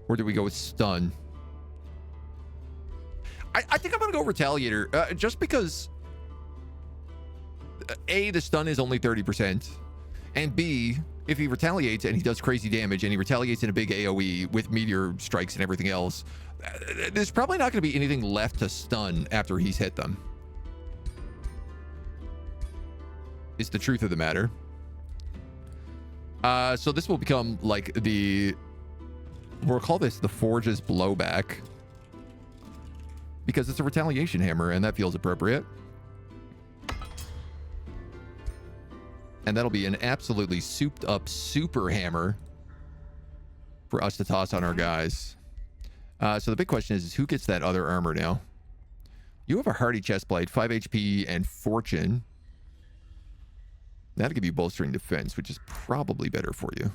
Or do we go with Stun? I think I'm going to go Retaliator, just because A, the stun is only 30%, and B, if he retaliates and he does crazy damage and he retaliates in a big AoE with meteor strikes and everything else, there's probably not going to be anything left to stun after he's hit them. Is the truth of the matter. So this will become like we'll call this the Forge's Blowback, because it's a retaliation hammer and that feels appropriate. And that'll be an absolutely souped up super hammer for us to toss on our guys. So the big question is who gets that other armor now? You have a hardy chestplate, 5 HP and fortune. That'll give you bolstering defense, which is probably better for you.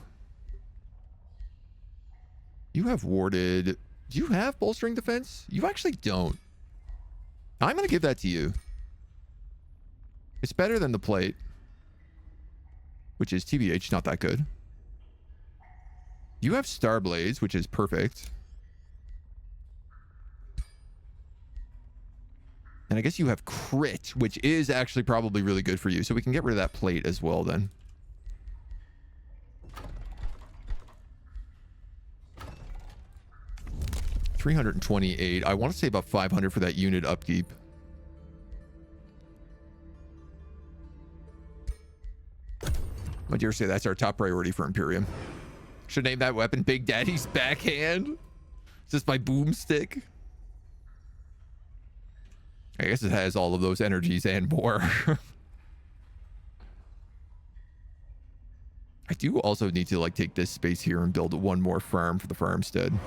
You have warded. Do you have bolstering defense? You actually don't. I'm going to give that to you. It's better than the plate, which is TBH, not that good. You have Star Blaze, which is perfect. And I guess you have Crit, which is actually probably really good for you. So we can get rid of that plate as well then. $328. I want to say about 500 for that unit upkeep. I dare say that's our top priority for Imperium. Should name that weapon Big Daddy's Backhand. Is this my boomstick? I guess it has all of those energies and more. I do also need to like take this space here and build one more farm for the farmstead.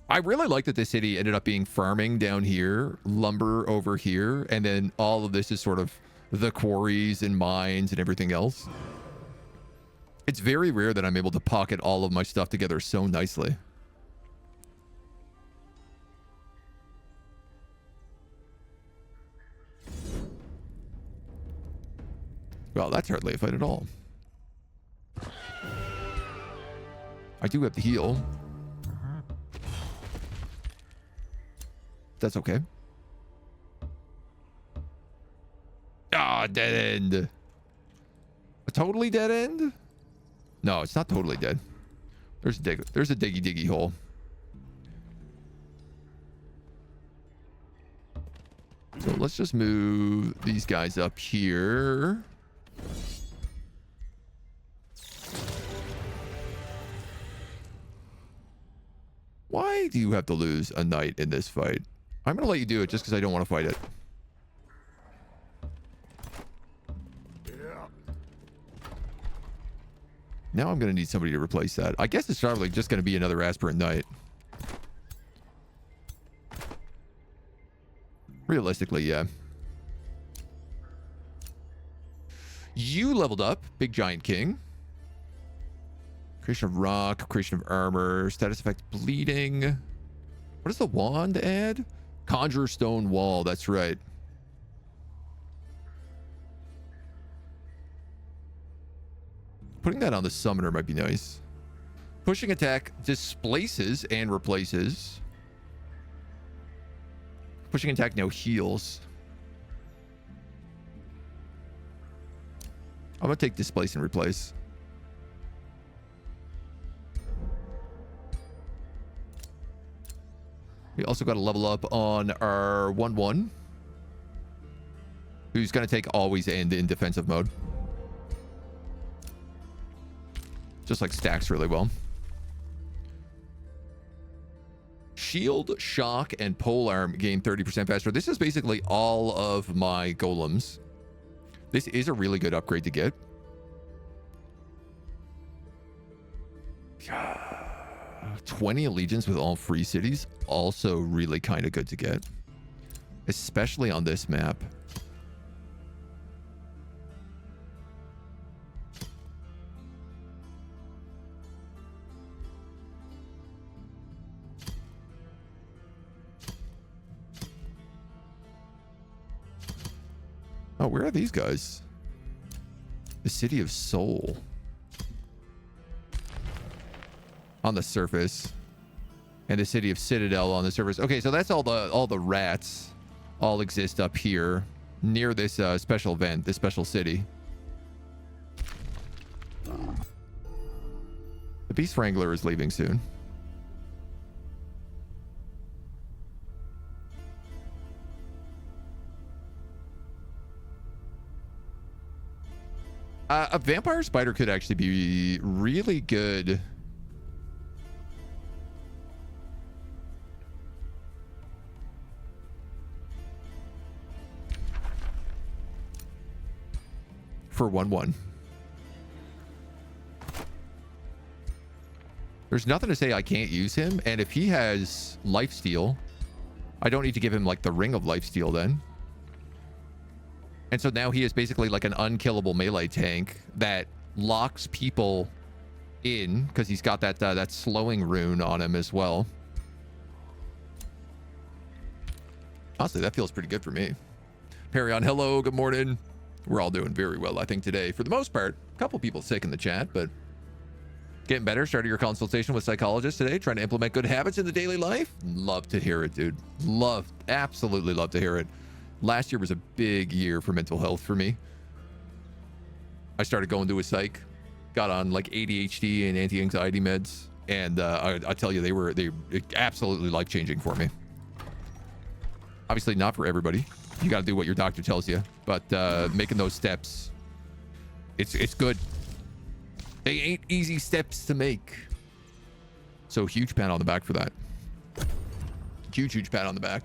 I really like that this city ended up being farming down here, lumber over here, and then all of this is sort of the quarries and mines and everything else. It's very rare that I'm able to pocket all of my stuff together so nicely. Well, that's hardly a fight at all. I do have the heal. That's okay. Ah, dead end. A totally dead end? No, it's not totally dead. There's a diggy hole. So let's just move these guys up here. Why do you have to lose a knight in this fight? I'm going to let you do it just because I don't want to fight it. Now I'm going to need somebody to replace that. I guess it's probably just going to be another aspirant knight. Realistically, yeah. You leveled up, Big Giant King. Creation of rock, creation of armor, status effect bleeding. What does the wand add? Conjure stone wall, that's right. Putting that on the summoner might be nice. Pushing attack displaces and replaces. Pushing attack now heals. I'm gonna take displace and replace. We also got to level up on our 1/1, who's going to take always and in defensive mode. Just like stacks really well. Shield, shock, and polearm gain 30% faster. This is basically all of my golems. This is a really good upgrade to get. 20 allegiance with all free cities, also really kind of good to get, especially on this map. Oh, where are these guys? The City of Soul. On the surface. And the City of Citadel on the surface. Okay, so that's all the rats all exist up here near this special event, this special city. The Beast Wrangler is leaving soon. A vampire spider could actually be really good. For 1/1. There's nothing to say I can't use him, and if he has lifesteal, I don't need to give him like the ring of lifesteal then. And so now he is basically like an unkillable melee tank that locks people in because he's got that that slowing rune on him as well. Honestly, that feels pretty good for me. Perion, hello, good morning. We're all doing very well, I think, today. For the most part, a couple people sick in the chat, but getting better. Started your consultation with psychologists today, trying to implement good habits in the daily life. Love to hear it, dude. Absolutely love to hear it. Last year was a big year for mental health for me. I started going to a psych, got on like ADHD and anti-anxiety meds, and I tell you, they were absolutely life-changing for me. Obviously not for everybody. You got to do what your doctor tells you, but making those steps, it's good. They ain't easy steps to make. So huge pat on the back for that. Huge pat on the back.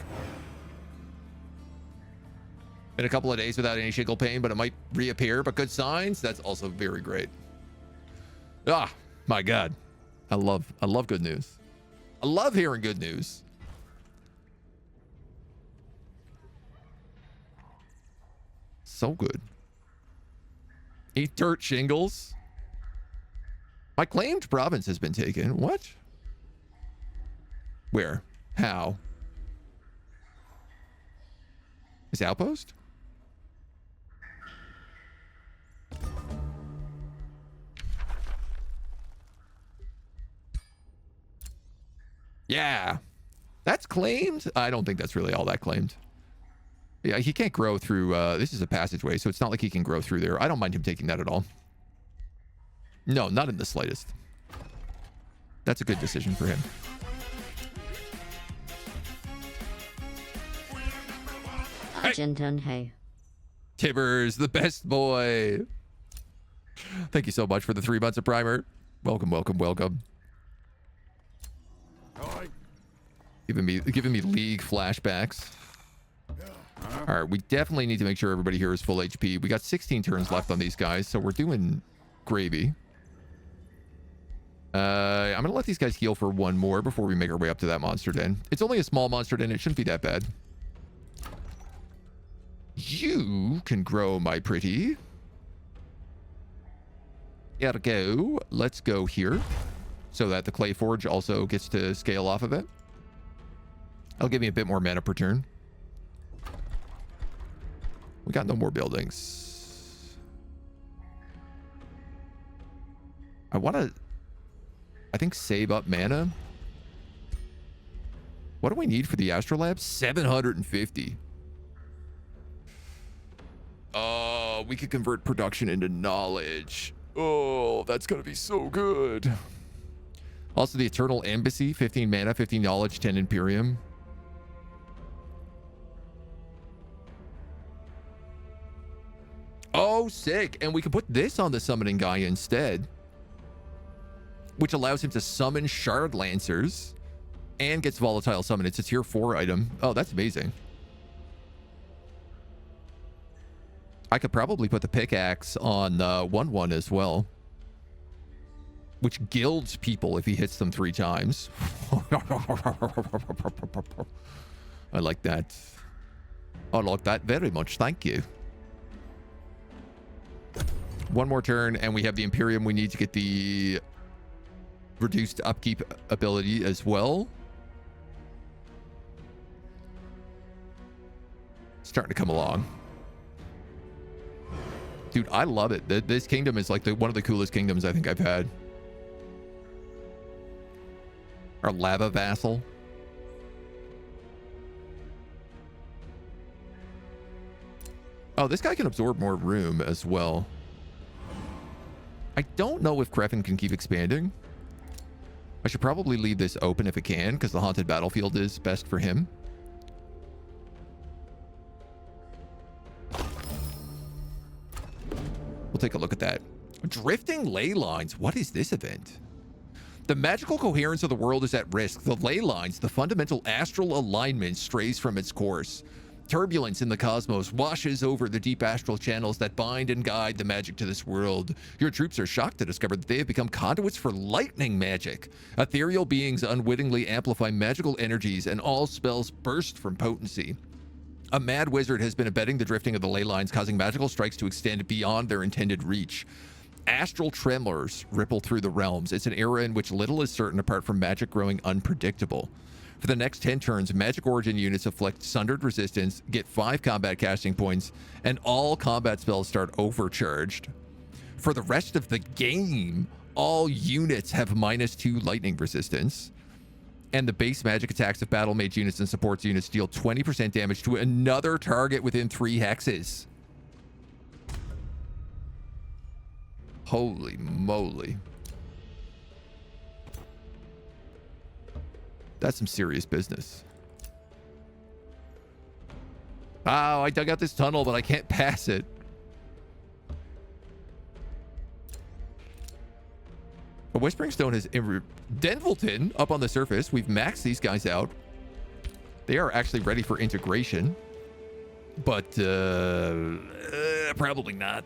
Been a couple of days without any shingle pain, but it might reappear, but good signs. That's also very great. Ah, my God. I love good news. I love hearing good news. So good. 8 dirt shingles. My claimed province has been taken. What? Where? How? Is outpost? Yeah. That's claimed? I don't think that's really all that claimed. Yeah, he can't grow through, this is a passageway, so it's not like he can grow through there. I don't mind him taking that at all. No, not in the slightest. That's a good decision for him. AgentNumberOne. Tibbers, the best boy. Thank you so much for the 3 months of primer. Welcome, welcome, welcome. Giving me League flashbacks. All right, we definitely need to make sure everybody here is full HP. We got 16 turns left on these guys, so we're doing gravy. I'm gonna let these guys heal for 1 more before we make our way up to that monster den. It's only a small monster den. It shouldn't be that bad. You can grow, my pretty. Ergo, let's go here so that the clay forge also gets to scale off of it. That'll give me a bit more mana per turn. We got no more buildings. I think save up mana. What do we need for the Astrolab? 750. Oh, we could convert production into knowledge. Oh, that's gonna be so good. Also, the Eternal Embassy, 15 mana, 15 knowledge, 10 Imperium. Oh, sick. And we can put this on the summoning guy instead, which allows him to summon Shard Lancers and gets volatile summon. It's a tier 4 item. Oh, that's amazing. I could probably put the pickaxe on 1/1 as well, which gilds people if he hits them 3 times. I like that. I like that very much. Thank you. 1 more turn, and we have the Imperium. We need to get the reduced upkeep ability as well. Starting to come along. Dude, I love it. This kingdom is like one of the coolest kingdoms I think I've had. Our lava vassal. Oh, this guy can absorb more room as well. I don't know if Krefin can keep expanding. I should probably leave this open if it can, because the haunted battlefield is best for him. We'll take a look at that. Drifting ley lines. What is this event? The magical coherence of the world is at risk. The ley lines, the fundamental astral alignment, strays from its course. Turbulence in the cosmos washes over the deep astral channels that bind and guide the magic to this world. Your troops are shocked to discover that they have become conduits for lightning magic. Ethereal beings unwittingly amplify magical energies, and all spells burst from potency. A mad wizard has been abetting the drifting of the ley lines, causing magical strikes to extend beyond their intended reach. Astral tremors ripple through the realms. It's an era in which little is certain apart from magic growing unpredictable. For the next 10 turns, magic origin units afflict sundered resistance, get 5 combat casting points, and all combat spells start overcharged. For the rest of the game, all units have -2 lightning resistance. And the base magic attacks of battle mage units and supports units deal 20% damage to another target within 3 hexes. Holy moly. That's some serious business. Oh, I dug out this tunnel, but I can't pass it. A Whispering Stone is Denvilton up on the surface. We've maxed these guys out. They are actually ready for integration. But probably not.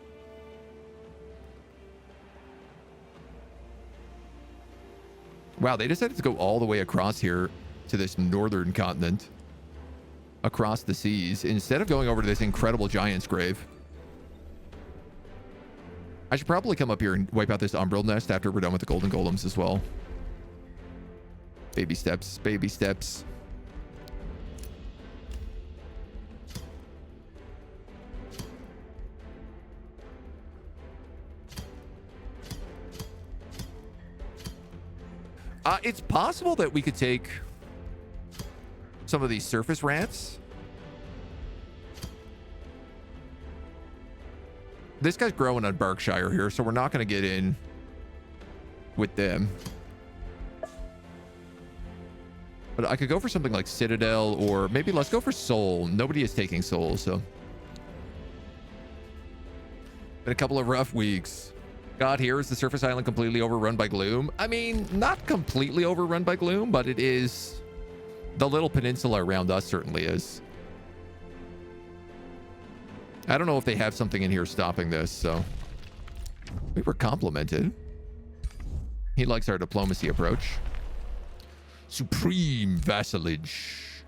Wow, they decided to go all the way across here to this northern continent, across the seas, instead of going over to this incredible giant's grave. I should probably come up here and wipe out this umbral nest after we're done with the golden golems as well. Baby steps, baby steps. It's possible that we could take some of these surface rats. This guy's growing on Berkshire here, so we're not going to get in with them. But I could go for something like Citadel, or maybe let's go for Soul. Nobody is taking Soul, so. Been a couple of rough weeks. God, here is the surface island completely overrun by gloom. I mean, not completely overrun by gloom, but it is. The little peninsula around us certainly is. I don't know if they have something in here stopping this, so. We were complimented. He likes our diplomacy approach. Supreme vassalage.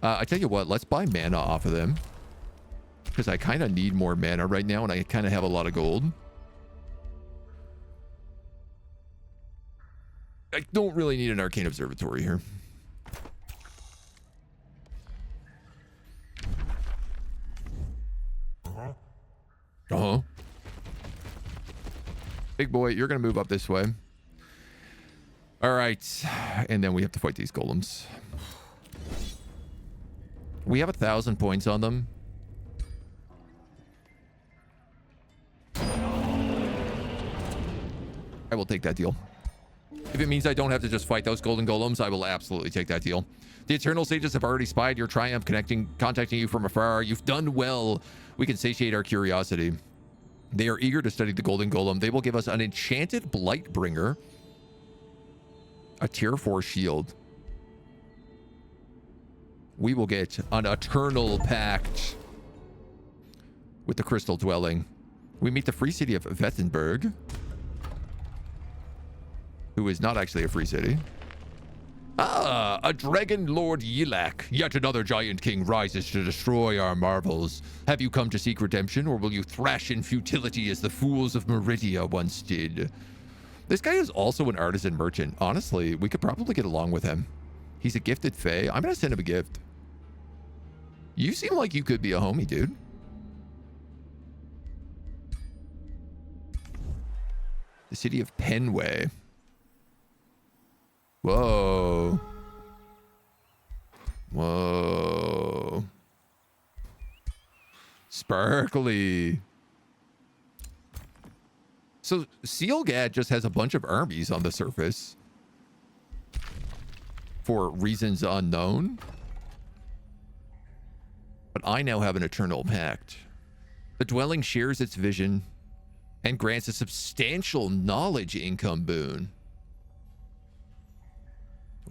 I tell you what, let's buy mana off of them. Because I kind of need more mana right now, and I kind of have a lot of gold. I don't really need an arcane observatory here. Uh-huh. Big boy, you're going to move up this way. All right. And then we have to fight these golems. We have 1,000 points on them. I will take that deal. If it means I don't have to just fight those golden golems, I will absolutely take that deal. The Eternal Sages have already spied your triumph, contacting you from afar. You've done well. We can satiate our curiosity. They are eager to study the golden golem. They will give us an enchanted Blightbringer, a tier 4 shield. We will get an eternal pact with the crystal dwelling. We meet the free city of Vettenberg, who is not actually a free city. Ah, a dragon lord Yilak. Yet another giant king rises to destroy our marvels. Have you come to seek redemption, or will you thrash in futility as the fools of Meridia once did? This guy is also an artisan merchant. Honestly, we could probably get along with him. He's a gifted fae. I'm gonna send him a gift. You seem like you could be a homie, dude. The city of Penway. Whoa. Whoa. Sparkly. So Sealgad just has a bunch of armies on the surface for reasons unknown. But I now have an eternal pact. The dwelling shares its vision and grants a substantial knowledge income boon.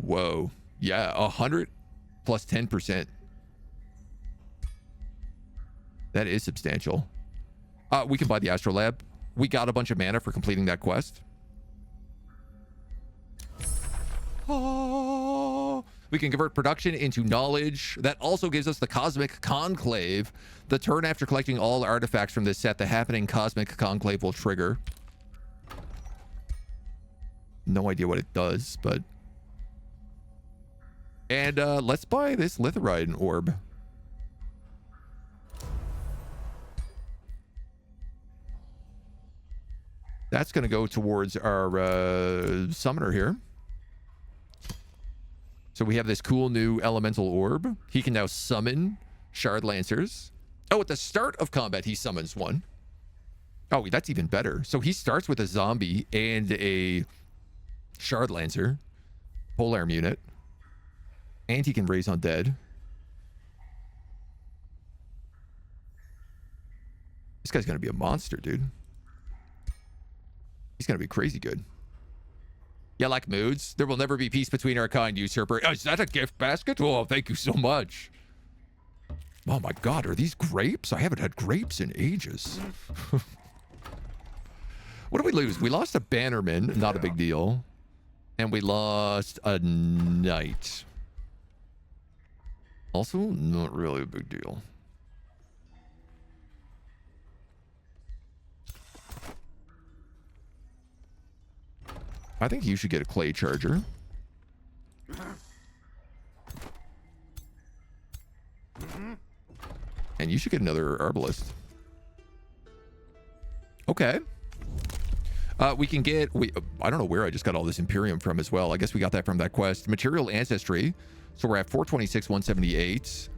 Whoa. Yeah, 100 plus 10%. That is substantial. We can buy the Astrolab. We got a bunch of mana for completing that quest. Oh, we can convert production into knowledge. That also gives us the Cosmic Conclave. The turn after collecting all artifacts from this set, the happening Cosmic Conclave will trigger. No idea what it does, but... And let's buy this Litherite orb. That's going to go towards our summoner here. So we have this cool new elemental orb. He can now summon Shard Lancers. Oh, at the start of combat, he summons one. Oh, that's even better. So he starts with a zombie and a Shard Lancer. Polearm unit. And he can raise undead. This guy's going to be a monster, dude. He's going to be crazy good. Yeah, like moods. There will never be peace between our kind, usurper. Oh, is that a gift basket? Oh, thank you so much. Oh my God, are these grapes? I haven't had grapes in ages. What did we lose? We lost a bannerman, not a big deal. And we lost a knight. Also, not really a big deal. I think you should get a clay charger. And you should get another herbalist. Okay. We can get... I don't know where I just got all this Imperium from as well. I guess we got that from that quest. Material Ancestry. So we're at 426, 178.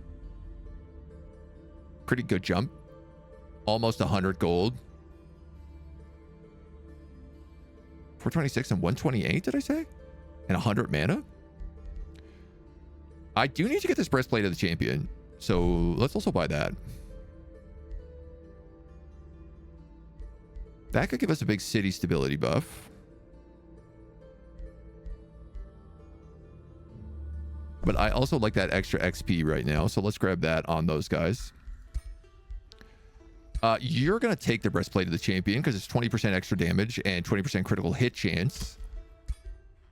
Pretty good jump. Almost 100 gold. 426 and 128, did I say? And 100 mana? I do need to get this breastplate of the champion, so let's also buy that. That could give us a big city stability buff. But I also like that extra XP right now, so let's grab that on those guys. You're going to take the breastplate of the champion because it's 20% extra damage and 20% critical hit chance,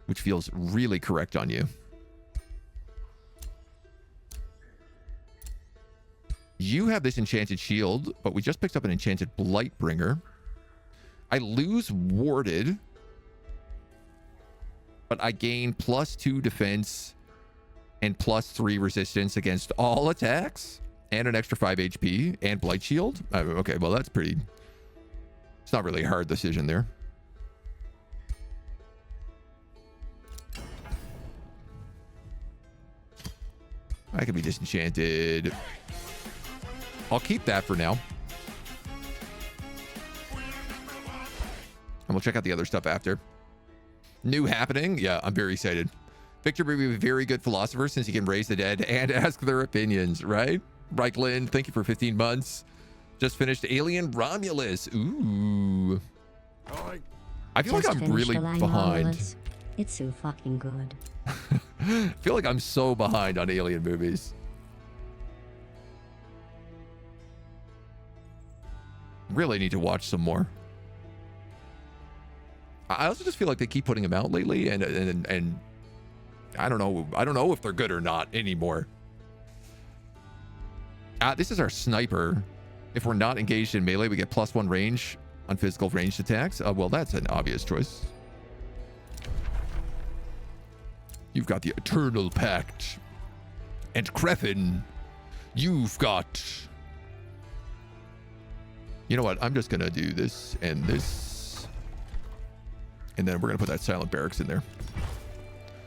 which feels really correct on you. You have this enchanted shield, but we just picked up an enchanted Blightbringer. I lose warded, but I gain +2 defense and +3 resistance against all attacks and an extra 5 HP and Blight Shield. Okay, well, that's pretty... It's not really a hard decision there. I could be disenchanted. I'll keep that for now. And we'll check out the other stuff after. New happening? Yeah, I'm very excited. Victor will be a very good philosopher since he can raise the dead and ask their opinions, right? Reichland, thank you for 15 months. Just finished Alien Romulus. Ooh. I feel like I'm really behind. Romulus. It's so fucking good. I feel like I'm so behind on Alien movies. Really need to watch some more. I also just feel like they keep putting them out lately, and I don't know if they're good or not anymore. This is our sniper. If we're not engaged in melee, we get +1 range on physical ranged attacks. Well, that's an obvious choice. You've got the Eternal Pact. And Kreffin, you've got... You know what? I'm just going to do this and this. And then we're going to put that Silent Barracks in there.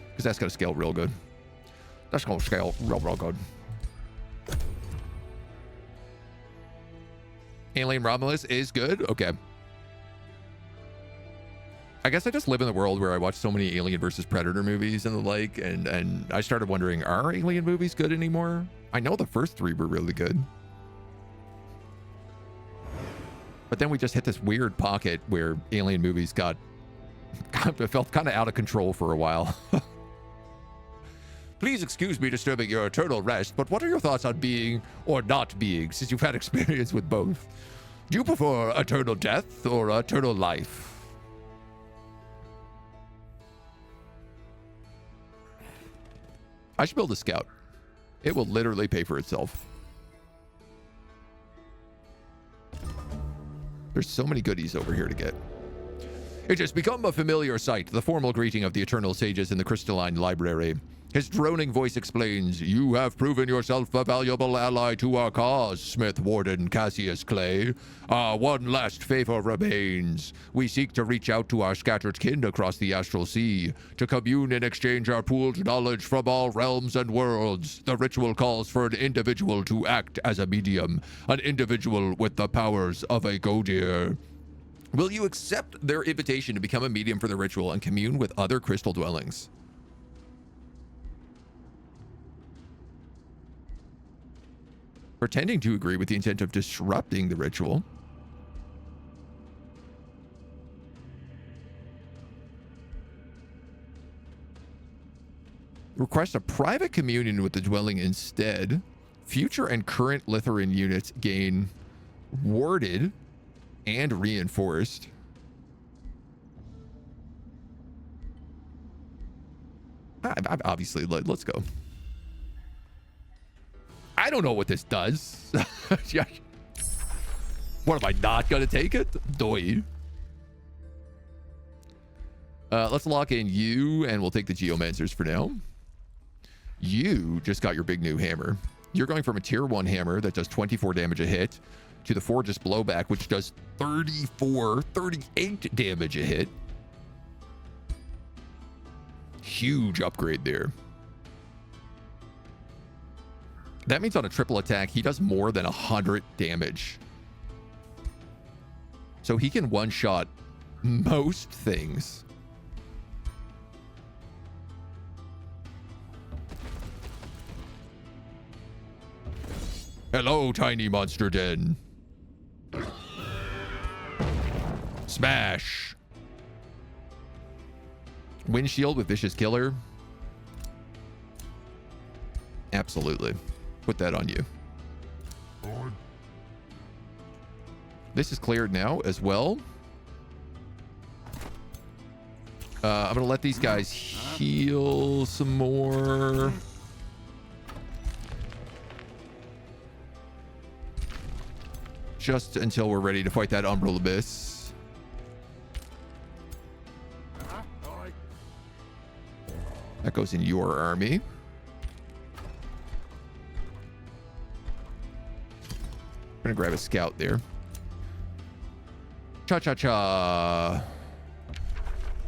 Because that's going to scale real good. That's going to scale real good. Alien Romulus is good? Okay. I guess I just live in the world where I watch so many Alien versus Predator movies and the like, and I started wondering, are Alien movies good anymore? I know the first 3 were really good. But then we just hit this weird pocket where Alien movies felt kind of out of control for a while. Please excuse me disturbing your eternal rest, but what are your thoughts on being or not being, since you've had experience with both? Do you prefer eternal death or eternal life? I should build a scout. It will literally pay for itself. There's so many goodies over here to get. It has become a familiar sight, the formal greeting of the eternal sages in the crystalline library. His droning voice explains, "You have proven yourself a valuable ally to our cause, Smith Warden Cassius Clay. One last favor remains. We seek to reach out to our scattered kin across the astral sea, to commune and exchange our pooled knowledge from all realms and worlds. The ritual calls for an individual to act as a medium, an individual with the powers of a Godir. Will you accept their invitation to become a medium for the ritual and commune with other crystal dwellings?" Pretending to agree with the intent of disrupting the ritual. Request a private communion with the dwelling instead. Future and current Lithuanian units gain warded and reinforced. Obviously, let's go. I don't know what this does. What, am I not going to take it? Doi. Let's lock in you, and we'll take the Geomancers for now. You just got your big new hammer. You're going from a tier 1 hammer that does 24 damage a hit to the Forge's Blowback, which does 38 damage a hit. Huge upgrade there. That means on a triple attack, he does more than 100 damage. So he can one-shot most things. Hello, tiny monster den. Smash. Windshield with vicious killer. Absolutely. Put that on you. This is cleared now as well. I'm going to let these guys heal some more. Just until we're ready to fight that Umbral Abyss. That goes in your army. I'm going to grab a scout there. Cha-cha-cha.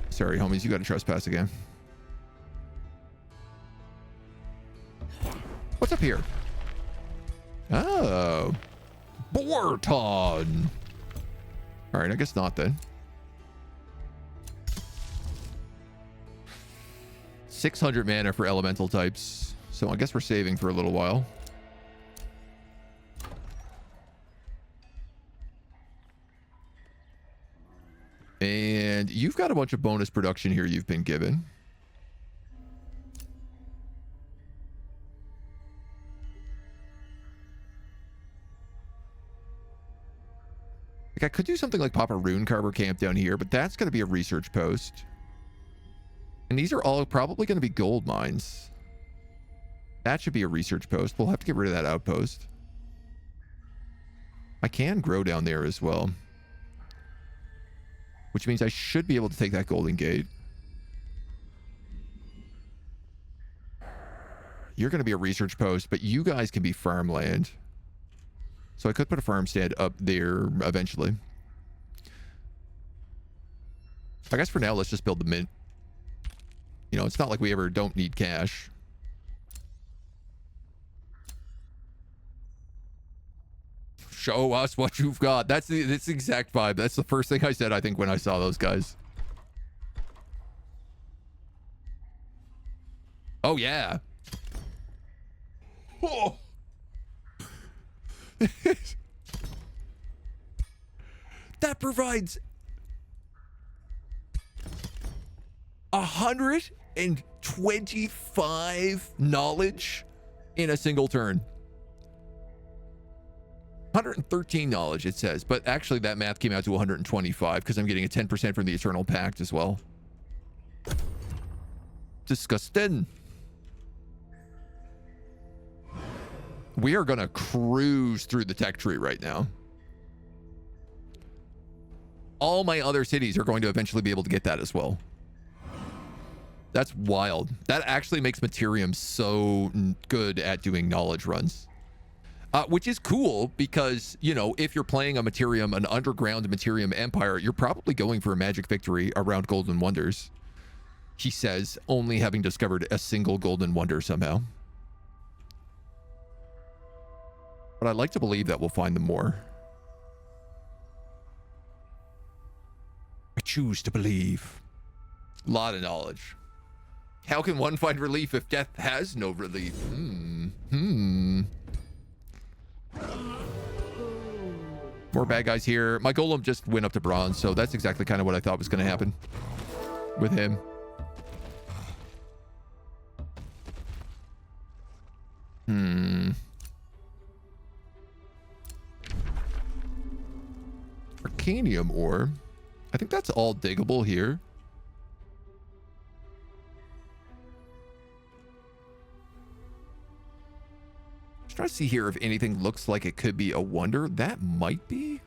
Sorry, homies, you got to trespass again. What's up here? Oh. Borton. All right, I guess not then. 600 mana for elemental types. So I guess we're saving for a little while. And you've got a bunch of bonus production here you've been given. Like I could do something like pop a rune carver camp down here, but that's going to be a research post. And these are all probably going to be gold mines. That should be a research post. We'll have to get rid of that outpost. I can grow down there as well. Which means I should be able to take that golden gate. You're going to be a research post, but you guys can be farmland. So I could put a farmstead up there eventually. I guess for now, let's just build the mint. You know, it's not like we ever don't need cash. Show us what you've got. That's the exact vibe. That's the first thing I said, I think, when I saw those guys. Oh, yeah. Oh. That provides 125 knowledge in a single turn. 113 knowledge, it says, but actually that math came out to 125 because I'm getting a 10% from the Eternal Pact as well. Disgusting. We are going to cruise through the tech tree right now. All my other cities are going to eventually be able to get that as well. That's wild. That actually makes Materium so good at doing knowledge runs. Which is cool because, you know, if you're playing a Materium, an underground Materium Empire, you're probably going for a magic victory around Golden Wonders. He says, only having discovered a single Golden Wonder somehow. But I'd like to believe that we'll find them more. I choose to believe. A lot of knowledge. How can one find relief if death has no relief? More bad guys here. My golem just went up to bronze, so that's exactly kind of what I thought was going to happen with him. Arcanium ore. I think that's all diggable here. Just trying to see here if anything looks like it could be a wonder. That might be.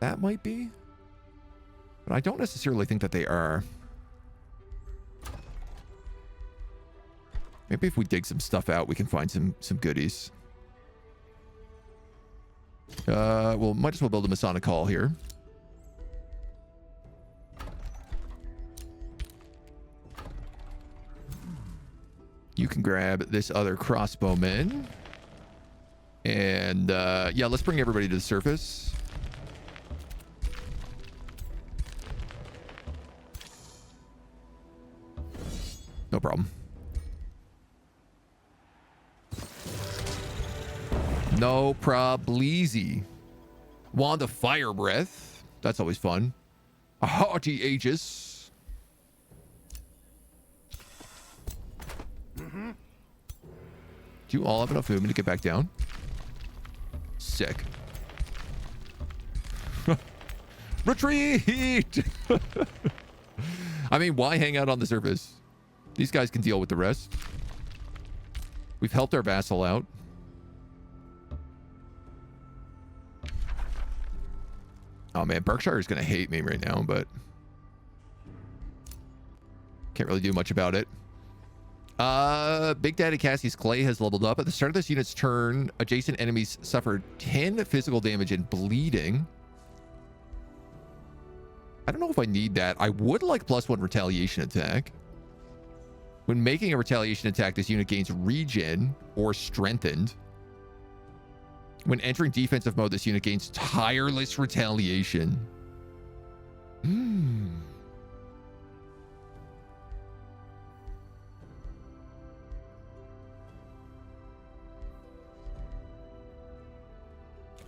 That might be. But I don't necessarily think that they are. Maybe if we dig some stuff out, we can find some goodies. Well, might as well build a Masonic Hall here. You can grab this other crossbowman. And, yeah, let's bring everybody to the surface. No problem. No probleezy. Wand of Fire Breath. That's always fun. A Haughty Aegis. Do you all have enough movement to get back down? Sick. Retreat! I mean, why hang out on the surface? These guys can deal with the rest. We've helped our vassal out. Oh man, Berkshire is going to hate me right now, but can't really do much about it. Big Daddy Cassie's Clay has leveled up. At the start of this unit's turn, adjacent enemies suffer 10 physical damage and bleeding. I don't know if I need that. I would like +1 retaliation attack. When making a retaliation attack, this unit gains regen or strengthened. When entering defensive mode, this unit gains tireless retaliation.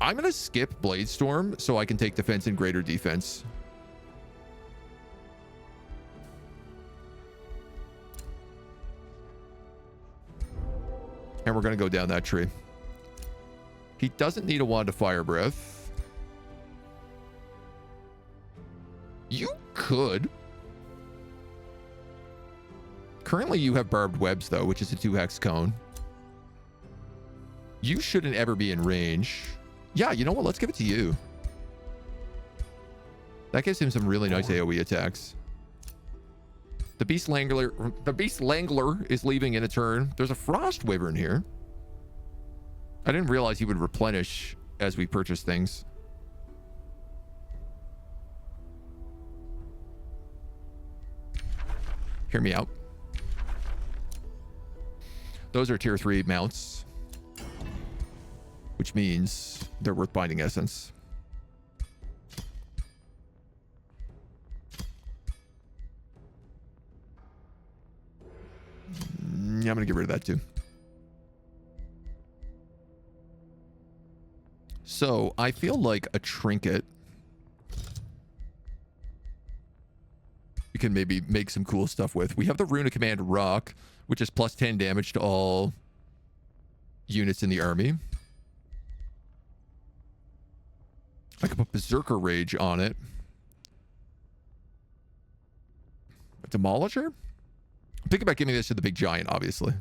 I'm going to skip Blade Storm so I can take defense and greater defense. And we're going to go down that tree. He doesn't need a Wand of Fire Breath. You could. Currently, you have Barbed Webs, though, which is a 2-hex cone. You shouldn't ever be in range. Yeah, you know what? Let's give it to you. That gives him some really nice AoE attacks. The Beast Langler is leaving in a turn. There's a Frost Wyvern here. I didn't realize he would replenish as we purchase things. Hear me out. Those are tier 3 mounts, which means they're worth binding essence. Yeah, I'm gonna get rid of that too. So I feel like a trinket. We can maybe make some cool stuff with. We have the Rune of Command Rock, which is +10 damage to all units in the army. I could put Berserker Rage on it. A Demolisher? I'm thinking about giving this to the big giant, obviously.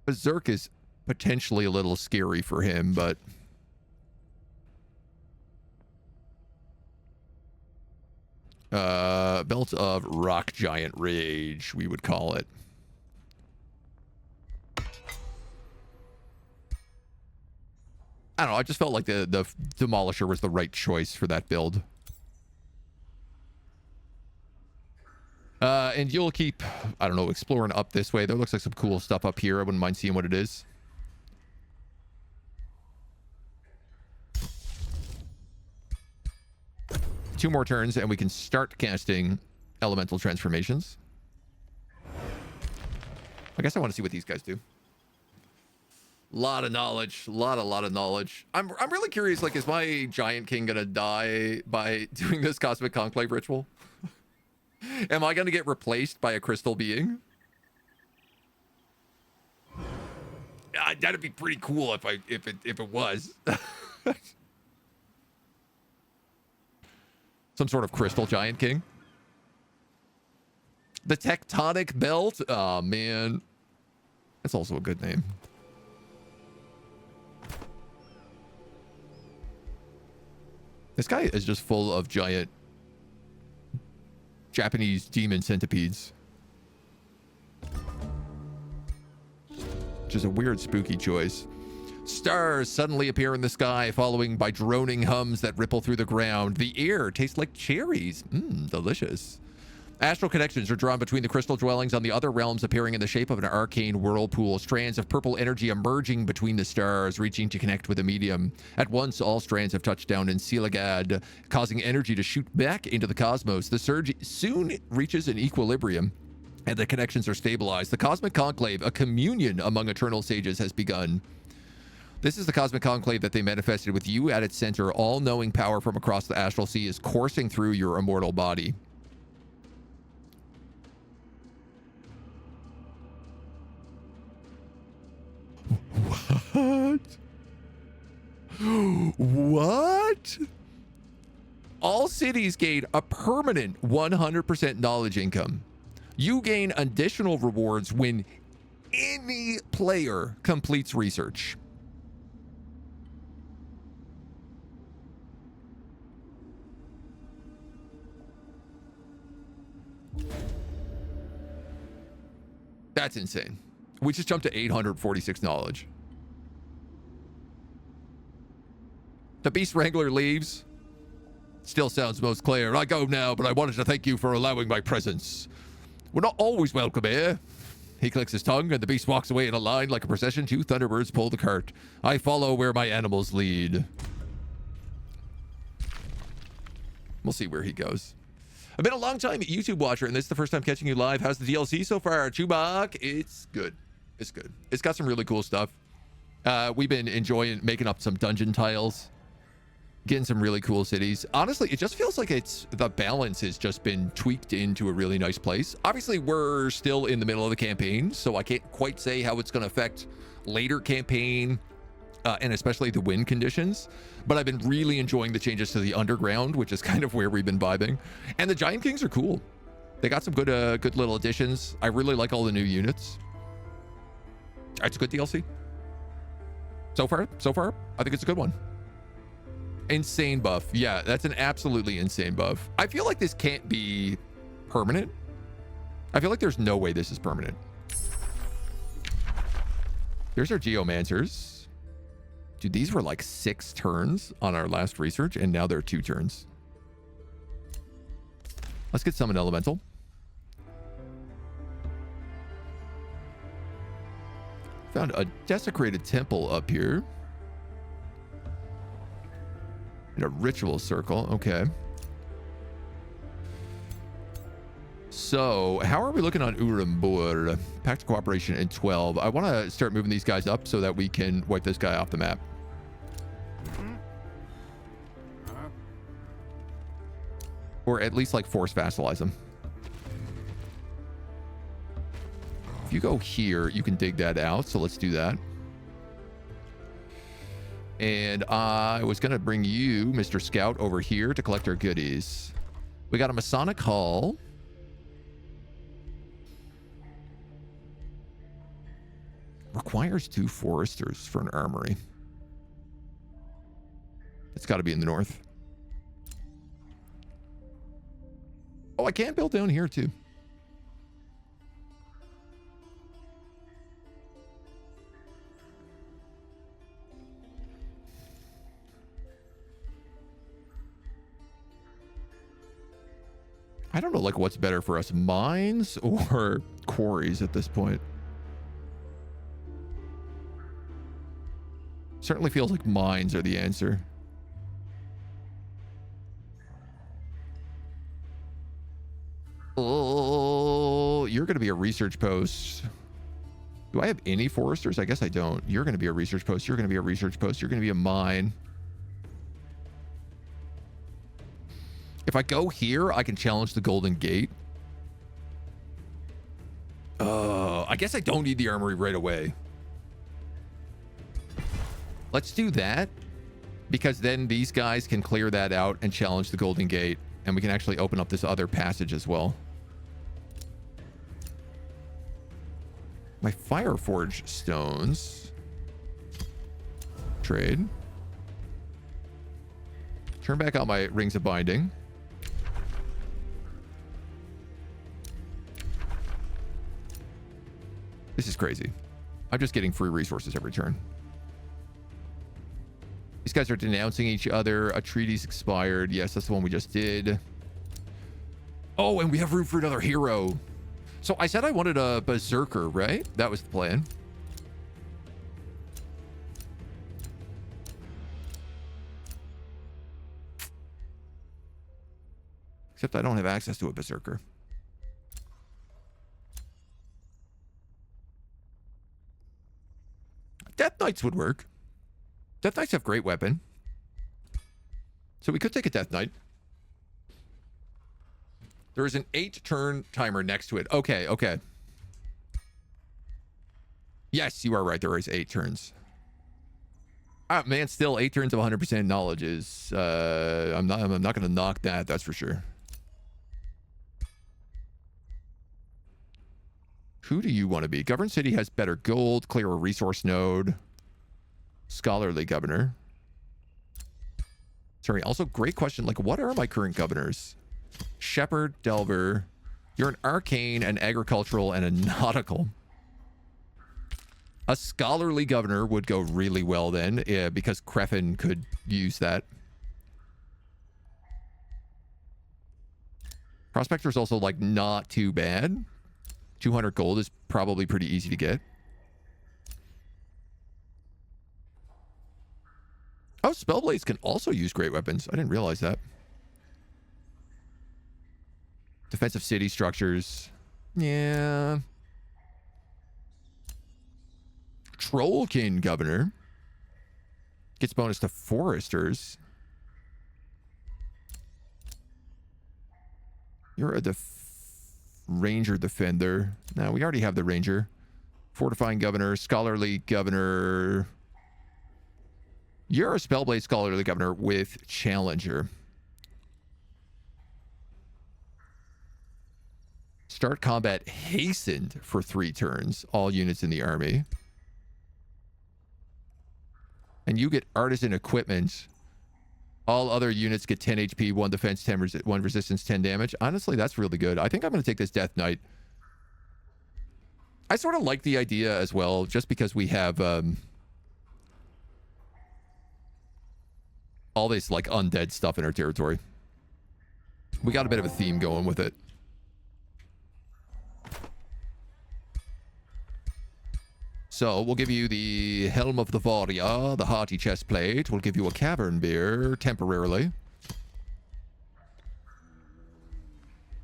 Berserk is potentially a little scary for him, but Belt of Rock Giant Rage, we would call it. I don't know, I just felt like the Demolisher was the right choice for that build. And you'll keep, I don't know, exploring up this way. There looks like some cool stuff up here. I wouldn't mind seeing what it is. Two more turns and we can start casting elemental transformations. I guess I want to see what these guys do. Lot of knowledge, lot of knowledge. I'm really curious, like, is my Giant King gonna die by doing this Cosmic Conclave ritual? Am I gonna get replaced by a crystal being? That'd be pretty cool if it was. Some sort of crystal Giant King. The Tectonic Belt? Oh man. That's also a good name. This guy is just full of giant Japanese demon centipedes. Which is a weird, spooky choice. Stars suddenly appear in the sky, following by droning hums that ripple through the ground. The air tastes like cherries. Delicious. Astral connections are drawn between the crystal dwellings on the other realms, appearing in the shape of an arcane whirlpool. Strands of purple energy emerging between the stars, reaching to connect with the medium. At once, all strands have touched down in Silagad, causing energy to shoot back into the cosmos. The surge soon reaches an equilibrium, and the connections are stabilized. The Cosmic Conclave, a communion among eternal sages, has begun. This is the Cosmic Conclave that they manifested with you at its center. All-knowing power from across the astral sea is coursing through your immortal body. What? What? All cities gain a permanent 100% knowledge income. You gain additional rewards when any player completes research. That's insane. We just jumped to 846 knowledge. The Beast Wrangler leaves. Still sounds most clear. I go now, but I wanted to thank you for allowing my presence. We're not always welcome here. He clicks his tongue, and the beast walks away in a line like a procession. 2 thunderbirds pull the cart. I follow where my animals lead. We'll see where he goes. I've been a long time YouTube watcher, and this is the first time catching you live. How's the DLC so far, Chewbacca? It's good. It's good. It's got some really cool stuff. We've been enjoying making up some dungeon tiles, getting some really cool cities. Honestly, it just feels like the balance has just been tweaked into a really nice place. Obviously, we're still in the middle of the campaign, so I can't quite say how it's going to affect later campaign, and especially the win conditions. But I've been really enjoying the changes to the underground, which is kind of where we've been vibing. And the Giant Kings are cool. They got some good little additions. I really like all the new units. It's a good DLC. So far, I think it's a good one. Insane buff. Yeah, that's an absolutely insane buff. I feel like this can't be permanent. I feel like there's no way this is permanent. There's our Geomancers. Dude, these were like 6 turns on our last research, and now they're 2 turns. Let's get Summon Elemental. Found a desecrated temple up here. And a ritual circle. Okay. So, how are we looking on Urambur? Pact of Cooperation in 12. I want to start moving these guys up so that we can wipe this guy off the map. Or at least, like, force vassalize him. If you go here, you can dig that out. So let's do that. And I was going to bring you, Mr. Scout, over here to collect our goodies. We got a Masonic Hall. Requires 2 foresters for an armory. It's got to be in the north. Oh, I can build down here too. I don't know, like, what's better for us, mines or quarries at this point. Certainly feels like mines are the answer. Oh, you're going to be a research post. Do I have any foresters? I guess I don't. You're going to be a research post. You're going to be a research post. You're going to be a mine. If I go here, I can challenge the Golden Gate. I guess I don't need the armory right away. Let's do that, because then these guys can clear that out and challenge the Golden Gate, and we can actually open up this other passage as well. My Fireforge stones. Trade. Turn back out my Rings of Binding. This is crazy. I'm just getting free resources every turn. These guys are denouncing each other. A treaty's expired. Yes, that's the one we just did. Oh, and we have room for another hero. So I said I wanted a berserker, right? That was the plan. Except I don't have access to a berserker. Death Knights would work. Death Knights have great weapon. So we could take a Death Knight. There is an 8-turn timer next to it. Okay, okay. Yes, you are right. There is 8 turns. Ah, man, still 8 turns of 100% knowledge is... I'm not going to knock that, that's for sure. Who do you want to be? Governed City has better gold, clearer resource node, scholarly governor. Sorry, also great question. Like, what are my current governors? Shepherd, Delver. You're an arcane, an agricultural, and a nautical. A scholarly governor would go really well then, because Crefin could use that. Prospector's also, like, not too bad. 200 gold is probably pretty easy to get. Oh, Spellblades can also use great weapons. I didn't realize that. Defensive city structures. Yeah. Trollkin Governor. Gets bonus to Foresters. You're a Ranger Defender. No, we already have the Ranger. Fortifying Governor, Scholarly Governor. You're a Spellblade Scholarly Governor with Challenger. Start combat hastened for 3 turns. All units in the army. And you get Artisan Equipment. All other units get 10 HP, 1 defense, 1 resistance, 10 damage. Honestly, that's really good. I think I'm going to take this Death Knight. I sort of like the idea as well, just because we have all this like undead stuff in our territory. We got a bit of a theme going with it. So we'll give you the Helm of the Varia, the Hearty Chestplate. We'll give you a Cavern Beer temporarily.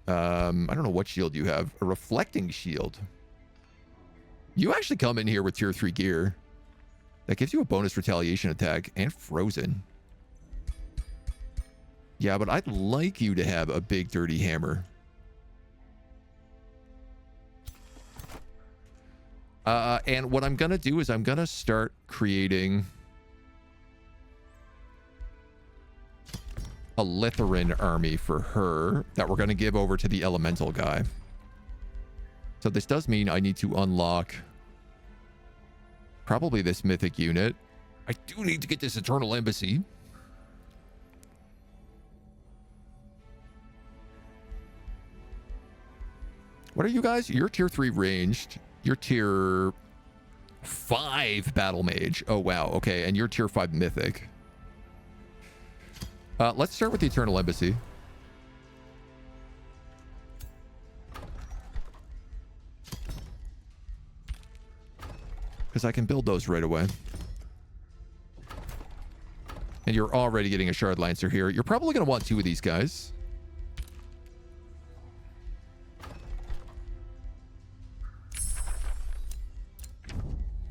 I don't know what shield you have. A Reflecting Shield. You actually come in here with tier 3 gear. That gives you a bonus retaliation attack and frozen. Yeah, but I'd like you to have a big dirty hammer. And what I'm going to do is I'm going to start creating a Lithoran army for her that we're going to give over to the elemental guy. So this does mean I need to unlock probably this mythic unit. I do need to get this Eternal Embassy. What are you guys? You're tier 3 ranged. You're tier 5 battle mage. Oh, wow. Okay. And you're tier 5 mythic. Let's start with the Eternal Embassy. Because I can build those right away. And you're already getting a Shard Lancer here. You're probably going to want 2 of these guys.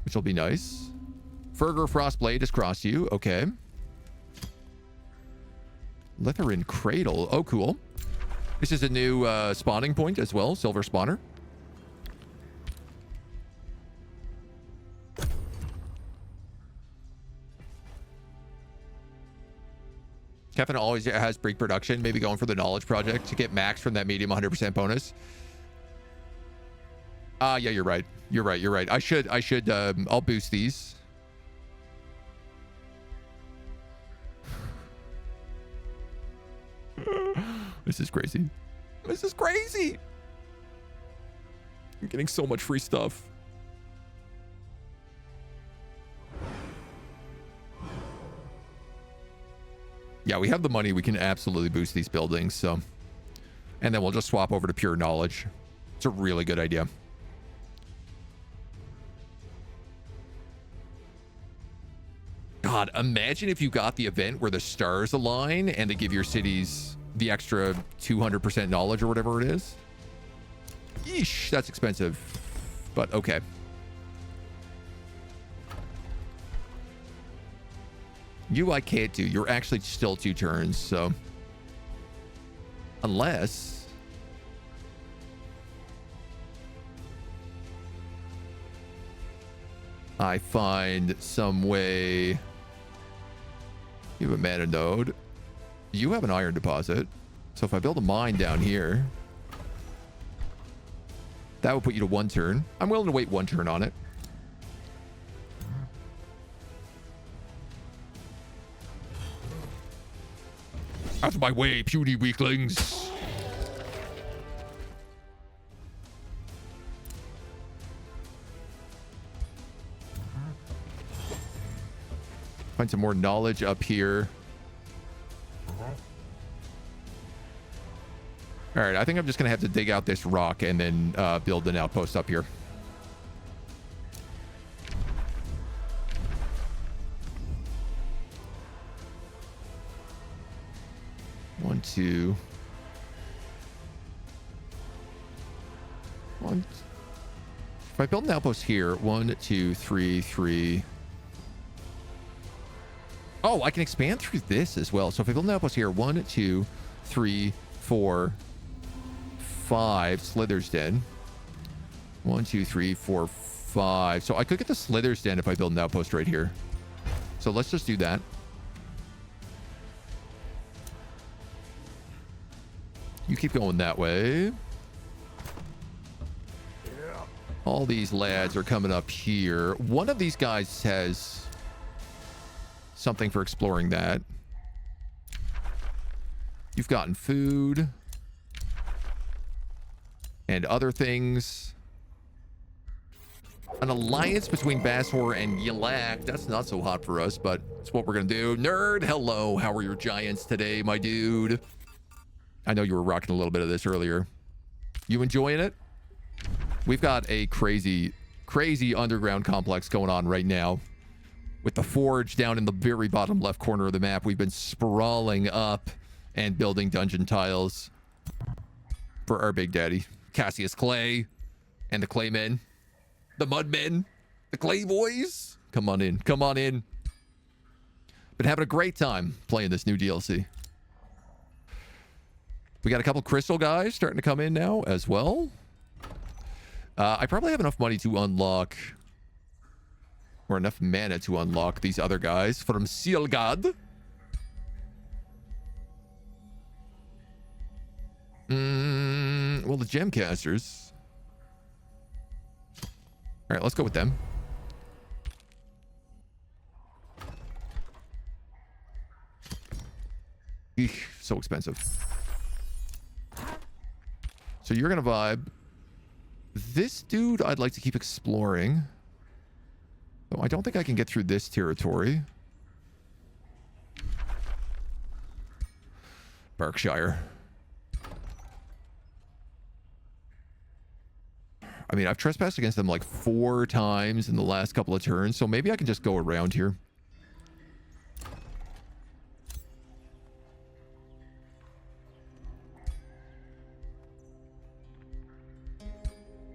Which will be nice. Ferger Frostblade has crossed you. Okay. Lithoran Cradle. Oh, cool. This is a new spawning point as well. Silver Spawner. Kevin always has break production. Maybe going for the Knowledge Project to get max from that medium 100% bonus. Yeah, you're right. You're right. I should, I'll boost these. This is crazy. This is crazy. I'm getting so much free stuff. Yeah, we have the money. We can absolutely boost these buildings. So, and then we'll just swap over to pure knowledge. It's a really good idea. God, imagine if you got the event where the stars align and they give your cities the extra 200% knowledge or whatever it is. Yeesh, that's expensive, but okay. You I can't do. You're actually still 2 turns, so. Unless. I find some way. You have a mana node. You have an iron deposit. So if I build a mine down here, that would put you to 1 turn. I'm willing to wait 1 turn on it. Out of my way, puny weaklings. Find some more knowledge up here. All right, I think I'm just going to have to dig out this rock and then build an outpost up here. One, two. One. If I build an outpost here, 1, 2, 3, 3. Oh, I can expand through this as well. So if I build an outpost here, 1, 2, 3, 4, 5. Slither's Den. 1, 2, 3, 4, 5. So I could get the Slither's Den if I build an outpost right here. So let's just do that. You keep going that way. All these lads are coming up here. One of these guys has something for exploring that. You've gotten food and other things. An alliance between Basor and Yalak. That's not so hot for us, but it's what we're going to do. Nerd, hello. How are your giants today, my dude? I know you were rocking a little bit of this earlier. You enjoying it? We've got a crazy, crazy underground complex going on right now. With the forge down in the very bottom left corner of the map, we've been sprawling up and building dungeon tiles for our big daddy, Cassius Clay, and the Claymen, the Mudmen, the Clay Boys. Come on in. Come on in. Been having a great time playing this new DLC. We got a couple crystal guys starting to come in now as well. I probably have enough money to unlock, or enough mana to unlock these other guys from Sealgad. Well, the Gemcasters. All right, let's go with them. Eesh, so expensive. So you're going to vibe. This dude I'd like to keep exploring. Though I don't think I can get through this territory. Berkshire. I mean, I've trespassed against them like 4 times in the last couple of turns, so maybe I can just go around here.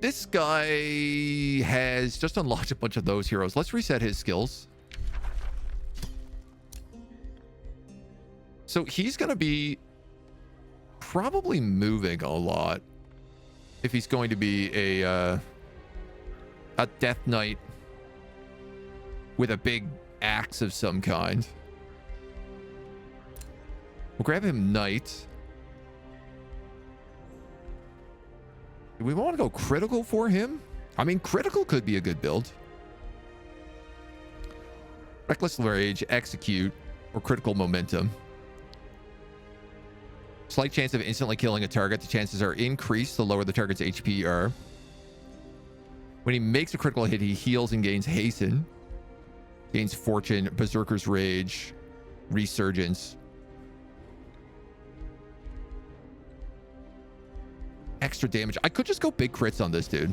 This guy has just unlocked a bunch of those heroes. Let's reset his skills. So he's going to be probably moving a lot if he's going to be a Death Knight with a big axe of some kind. We'll grab him Knight. Do we want to go critical for him? I mean, critical could be a good build. Reckless Rage, Execute, or Critical Momentum. Slight chance of instantly killing a target. The chances are increased the lower the target's HP are. When he makes a critical hit, he heals and gains Hasten. Gains Fortune, Berserker's Rage, Resurgence. Extra damage. I could just go big crits on this dude.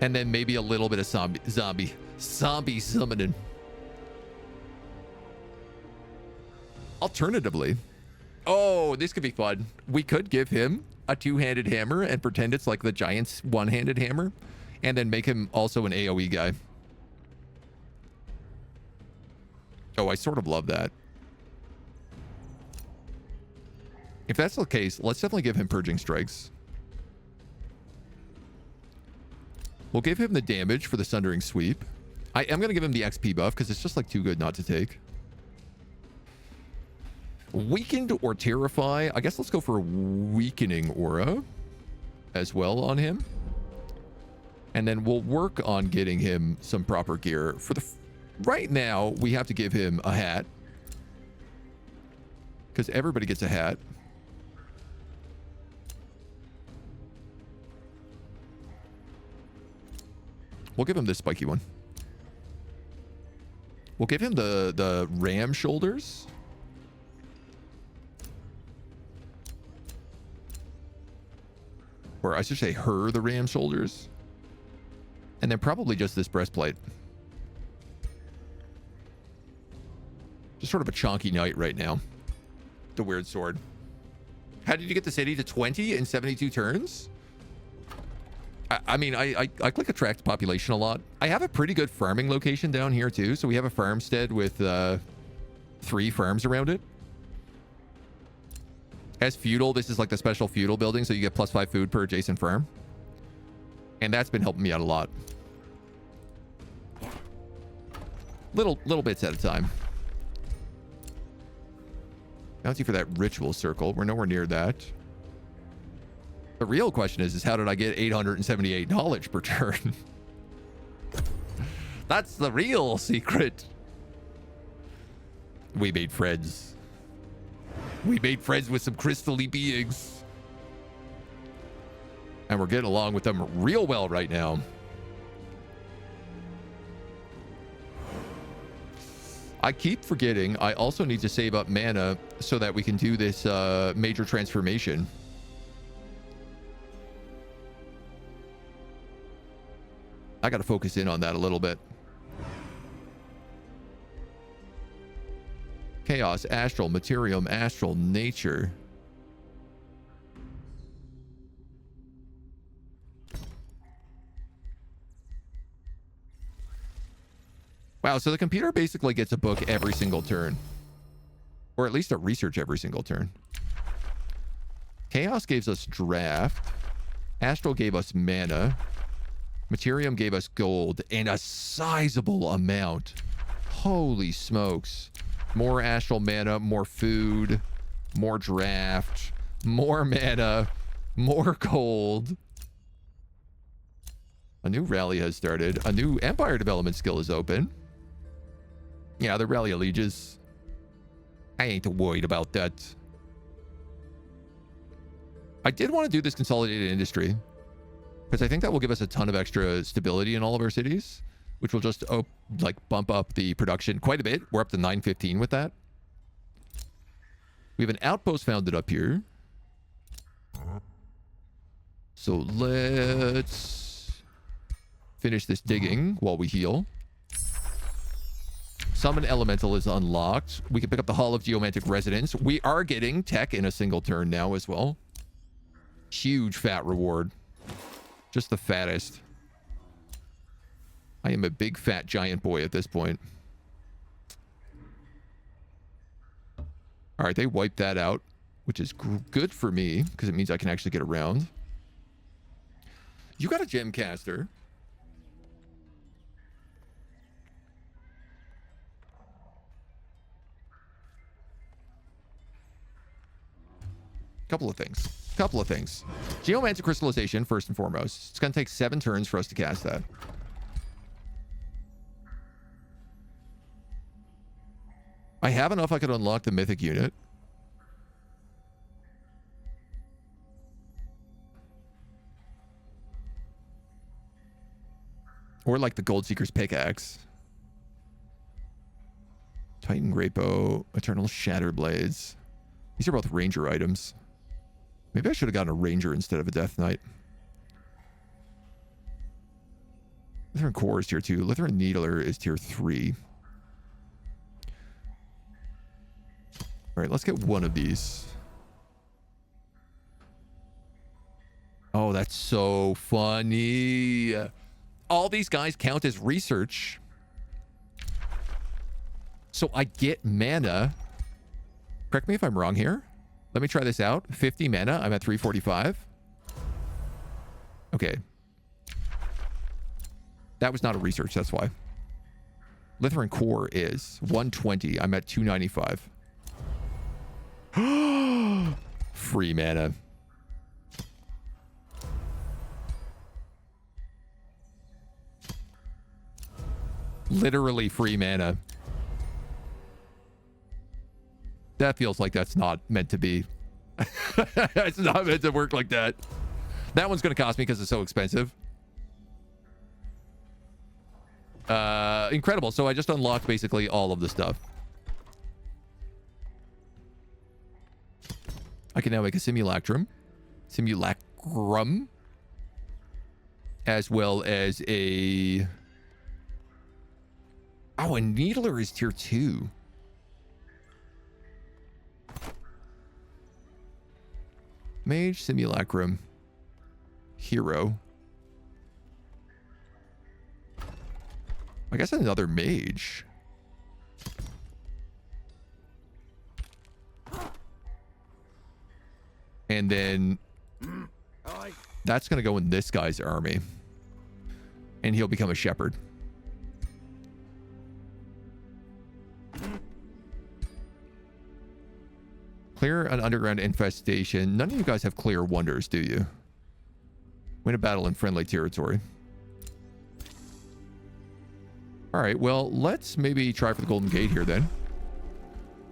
And then maybe a little bit of zombie summoning. Alternatively, oh, this could be fun. We could give him a two-handed hammer and pretend it's like the giant's one-handed hammer, and then make him also an AoE guy. Oh, I sort of love that. If that's the case, let's definitely give him Purging Strikes. We'll give him the damage for the Sundering Sweep. I am going to give him the XP buff because it's just like too good not to take. Weakened or Terrify. I guess let's go for a Weakening Aura as well on him. And then we'll work on getting him some proper gear. For the right now, we have to give him a hat. Because everybody gets a hat. We'll give him this spiky one. We'll give him the ram shoulders. Or I should say her the ram shoulders. And then probably just this breastplate. Just sort of a chonky knight right now. The weird sword. How did you get the city to 20 in 72 turns? I mean, I click attract population a lot. I have a pretty good farming location down here too. So we have a farmstead with 3 farms around it. As feudal, this is like the special feudal building, so you get +5 food per adjacent farm. And that's been helping me out a lot. Little bits at a time. Bounty for that ritual circle. We're nowhere near that. The real question is how did I get 878 knowledge per turn? That's the real secret. We made friends. We made friends with some crystal-y beings. And we're getting along with them real well right now. I keep forgetting I also need to save up mana so that we can do this major transformation. I got to focus in on that a little bit. Chaos, Astral, Materium, Astral, Nature. Wow, so the computer basically gets a book every single turn. Or at least a research every single turn. Chaos gave us draft. Astral gave us mana. Materium gave us gold and a sizable amount. Holy smokes. More astral mana, more food, more draft, more mana, more gold. A new rally has started. A new empire development skill is open. Yeah, the rally allegiance. I ain't worried about that. I did want to do this consolidated industry because I think that will give us a ton of extra stability in all of our cities, which will just like bump up the production quite a bit. We're up to 915 with that. We have an outpost founded up here. So let's finish this digging while we heal. Summon Elemental is unlocked. We can pick up the Hall of Geomantic Resonance. We are getting tech in a single turn now as well. Huge fat reward. Just the fattest. I am a big fat giant boy at this point. All right, they wiped that out, which is good for me because it means I can actually get around. You got a Gemcaster. Couple of things. Geomantic Crystallization, first and foremost. It's going to take 7 turns for us to cast that. I have enough I could unlock the Mythic unit. Or like the Goldseeker's Pickaxe. Titan Great Bow, Eternal Shatter Blades. These are both Ranger items. Maybe I should have gotten a Ranger instead of a Death Knight. Lutheran Core is tier 2. Lutheran Needler is tier 3. All right, let's get one of these. Oh, that's so funny. All these guys count as research. So I get mana. Correct me if I'm wrong here. Let me try this out. 50 mana. I'm at 345. Okay. That was not a research. That's why. Lithrin Core is 120. I'm at 295. Free mana. Literally free mana. That feels like that's not meant to be. It's not meant to work like that. That one's going to cost me because it's so expensive. Incredible. So I just unlocked basically all of the stuff. I can now make a simulacrum. As well as a... Oh, a needler is tier 2. Mage, simulacrum, hero. I guess another mage. And then that's going to go in this guy's army. And he'll become a shepherd. Clear an underground infestation. None of you guys have clear wonders, do you? Win a battle in friendly territory. All right, well, let's maybe try for the Golden Gate here then.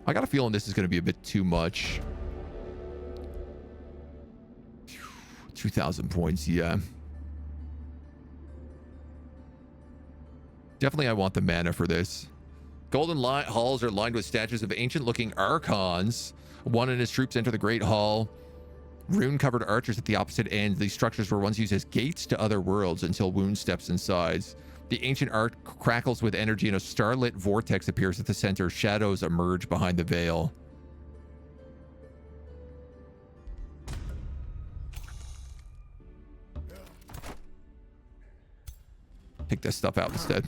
I got a feeling this is going to be a bit too much. 2,000 points, yeah. Definitely I want the mana for this. Golden halls are lined with statues of ancient-looking archons. One and his troops enter the Great Hall. Rune-covered archers at the opposite end. These structures were once used as gates to other worlds until Wound steps inside. The ancient arch crackles with energy and a starlit vortex appears at the center. Shadows emerge behind the veil. Take this stuff out instead.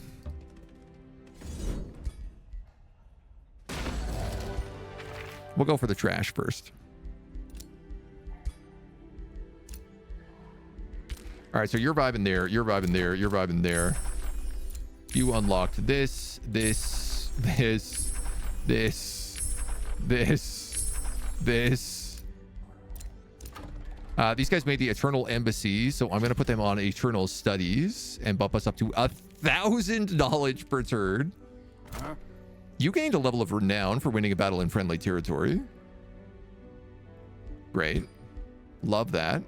We'll go for the trash first. All right, so you're vibing there. You're vibing there. You're vibing there. You unlocked this, this, this, this, this, this. These guys made the Eternal Embassy, so I'm going to put them on Eternal Studies and bump us up to 1,000 knowledge per turn. You gained a level of renown for winning a battle in friendly territory. Great. Love that.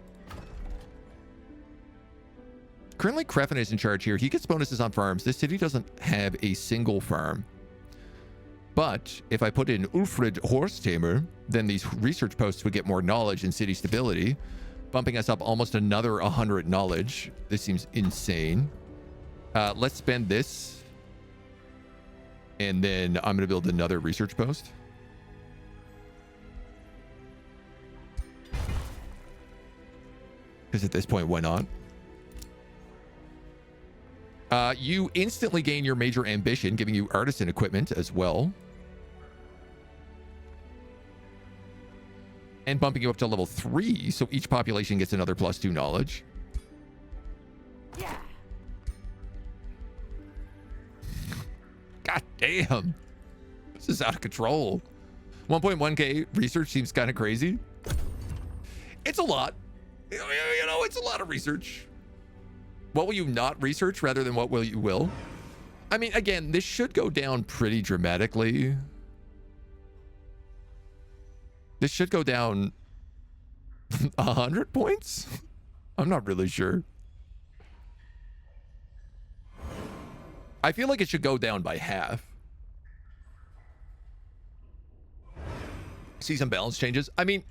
Currently, Krefin is in charge here. He gets bonuses on farms. This city doesn't have a single farm. But if I put in Ulfrid Horse Tamer, then these research posts would get more knowledge and city stability, bumping us up almost another 100 knowledge. This seems insane. Let's spend this. And then I'm going to build another research post. Because at this point, why not? You instantly gain your major ambition, giving you artisan equipment as well. And bumping you up to level 3, so each population gets another +2 knowledge. Yeah. God damn. This is out of control. 1.1k research seems kind of crazy. It's a lot. You know, it's a lot of research. What will you not research rather than what will you will? I mean, again, this should go down pretty dramatically. This should go down 100 points? I'm not really sure. I feel like it should go down by half. See some balance changes. I mean,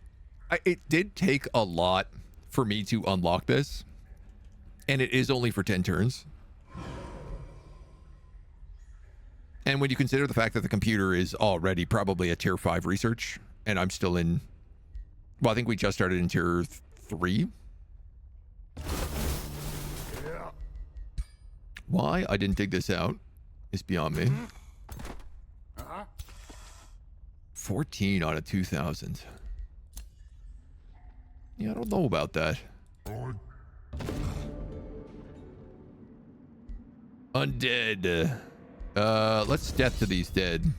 it did take a lot for me to unlock this. And it is only for 10 turns. And when you consider the fact that the computer is already probably a tier 5 research, and I'm still in... Well, I think we just started in tier 3. Why I didn't dig this out is beyond me. 14 out of 2,000. Yeah, I don't know about that. Undead. Let's death to these dead.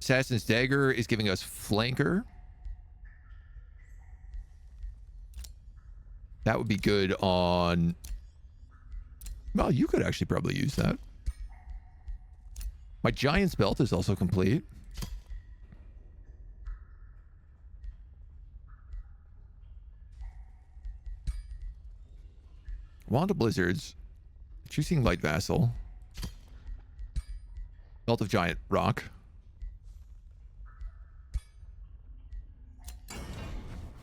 Assassin's Dagger is giving us Flanker. That would be good on... Well, you could actually probably use that. My Giant's Belt is also complete. Wand of Blizzards. Choosing Light Vassal. Belt of Giant Rock.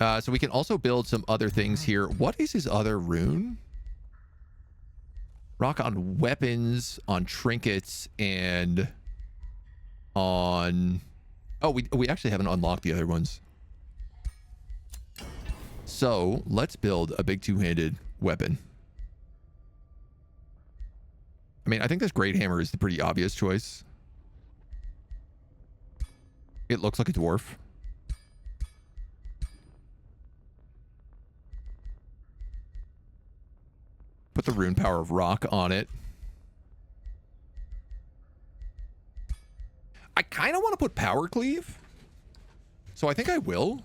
So we can also build some other things here. What is his other rune? Rock on weapons, on trinkets, and on... Oh, we actually haven't unlocked the other ones. So let's build a big two-handed weapon. I mean, I think this Great Hammer is the pretty obvious choice. It looks like a dwarf. Put the rune power of rock on it. I kind of want to put power cleave. So I think I will.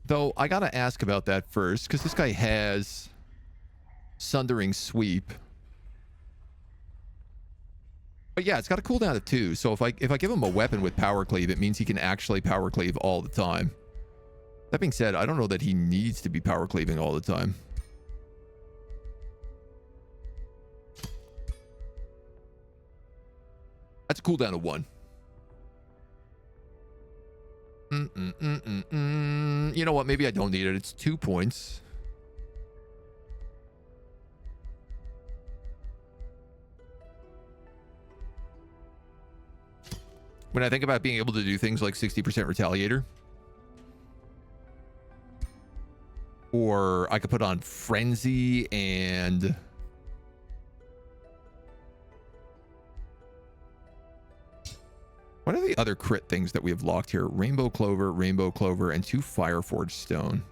Though I got to ask about that first, because this guy has Sundering Sweep. But yeah, it's got a cooldown of 2. So if I give him a weapon with power cleave, it means he can actually power cleave all the time. That being said, I don't know that he needs to be power cleaving all the time. That's a cooldown of 1. You know what? Maybe I don't need it. It's 2 points. When I think about being able to do things like 60% Retaliator. Or I could put on Frenzy and... What are the other crit things that we have locked here? Rainbow Clover, and 2 Fireforged Stone.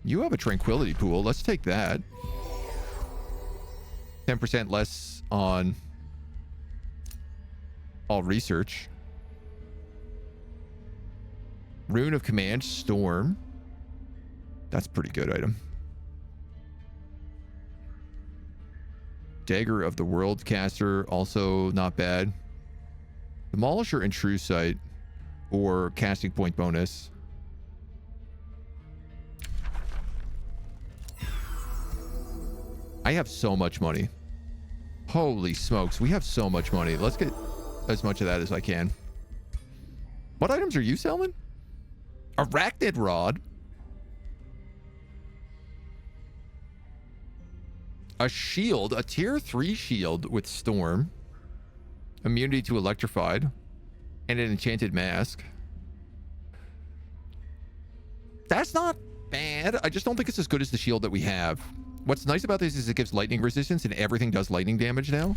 You have a Tranquility Pool. Let's take that. 10% less on all research. Rune of Command, Storm. That's a pretty good item. Dagger of the World Caster, also not bad. Demolisher and True Sight, or casting point bonus. I have so much money. Holy smokes, we have so much money. Let's get as much of that as I can. What items are you selling? Arachnid Rod. A shield, a tier 3 shield with Storm. Immunity to Electrified. And an Enchanted Mask. That's not bad. I just don't think it's as good as the shield that we have. What's nice about this is it gives lightning resistance and everything does lightning damage now.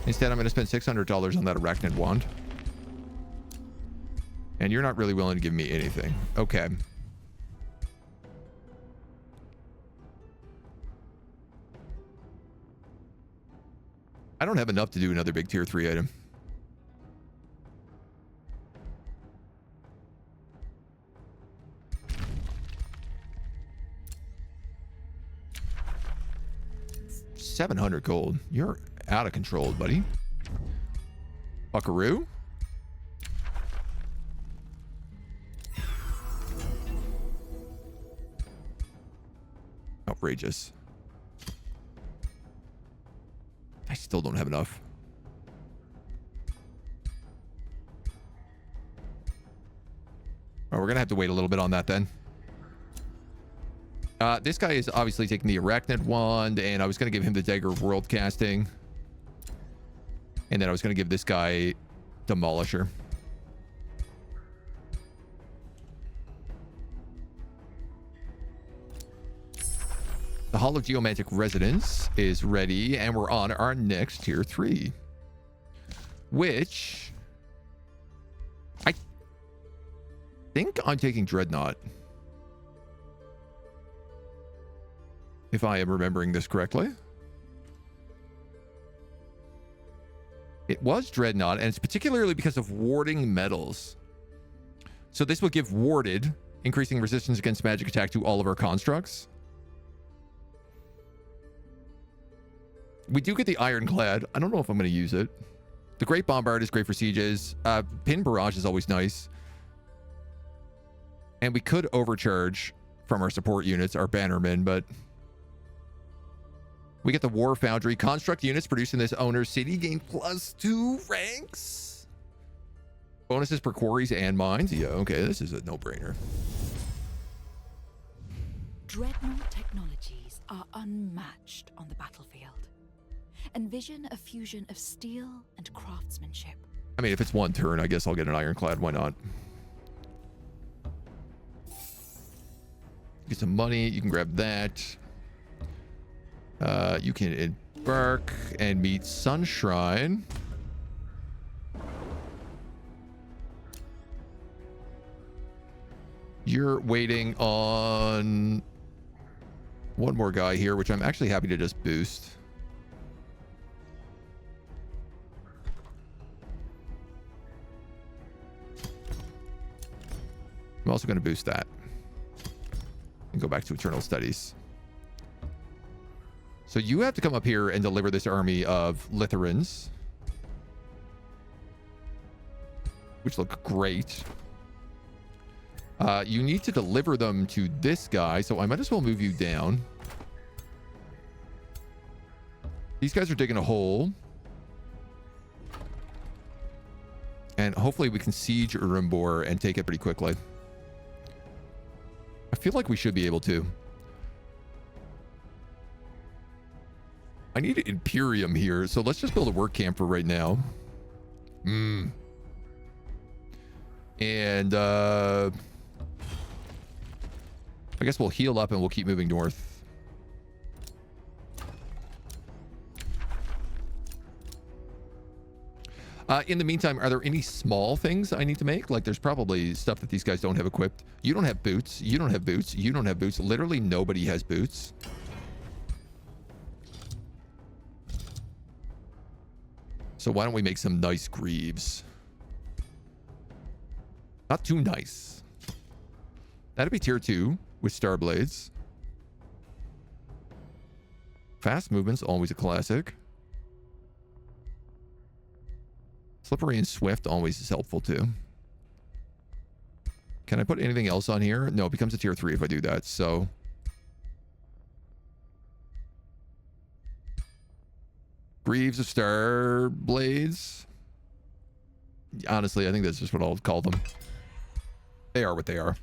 Instead, I'm going to spend $600 on that Arachnid Wand. And you're not really willing to give me anything. Okay. I don't have enough to do another big tier 3 item. $700 gold. You're out of control, buddy. Buckaroo. Outrageous. I still don't have enough. Well, we're gonna have to wait a little bit on that then. This guy is obviously taking the Arachnid Wand, and I was going to give him the Dagger of World Casting. And then I was going to give this guy Demolisher. The Hall of Geomantic Resonance is ready, and we're on our next tier 3. Which... I think I'm taking Dreadnought. If I am remembering this correctly. It was Dreadnought, and it's particularly because of warding metals. So this will give warded, increasing resistance against magic attack to all of our constructs. We do get the Ironclad. I don't know if I'm going to use it. The Great Bombard is great for sieges. Pin Barrage is always nice. And we could overcharge from our support units, our Bannermen, but... We get the War Foundry. Construct units produced in this owner's city gain +2 ranks. Bonuses per quarries and mines. Yeah, okay, this is a no-brainer. Dreadnought technologies are unmatched on the battlefield. Envision a fusion of steel and craftsmanship. I mean, if it's one turn, I guess I'll get an Ironclad. Why not? Get some money. You can grab that. You can embark and meet Sunshrine. You're waiting on one more guy here, which I'm actually happy to just boost. I'm also going to boost that and go back to Eternal Studies. So you have to come up here and deliver this army of Litherans, which look great. You need to deliver them to this guy, so I might as well move you down. These guys are digging a hole. And hopefully we can siege Urimbor and take it pretty quickly. I feel like we should be able to. I need Imperium here, so let's just build a work camp for right now. And I guess we'll heal up and we'll keep moving north. In the meantime, are there any small things I need to make? Like, there's probably stuff that these guys don't have equipped. You don't have boots. You don't have boots. You don't have boots. Literally nobody has boots. So why don't we make some nice greaves? Not too nice. That'd be tier 2 with Star Blades. Fast movement's always a classic. Slippery and Swift always is helpful too. Can I put anything else on here? No, it becomes a tier 3 if I do that, so... Greaves of Star Blades. Honestly, I think that's just what I'll call them. They are what they are.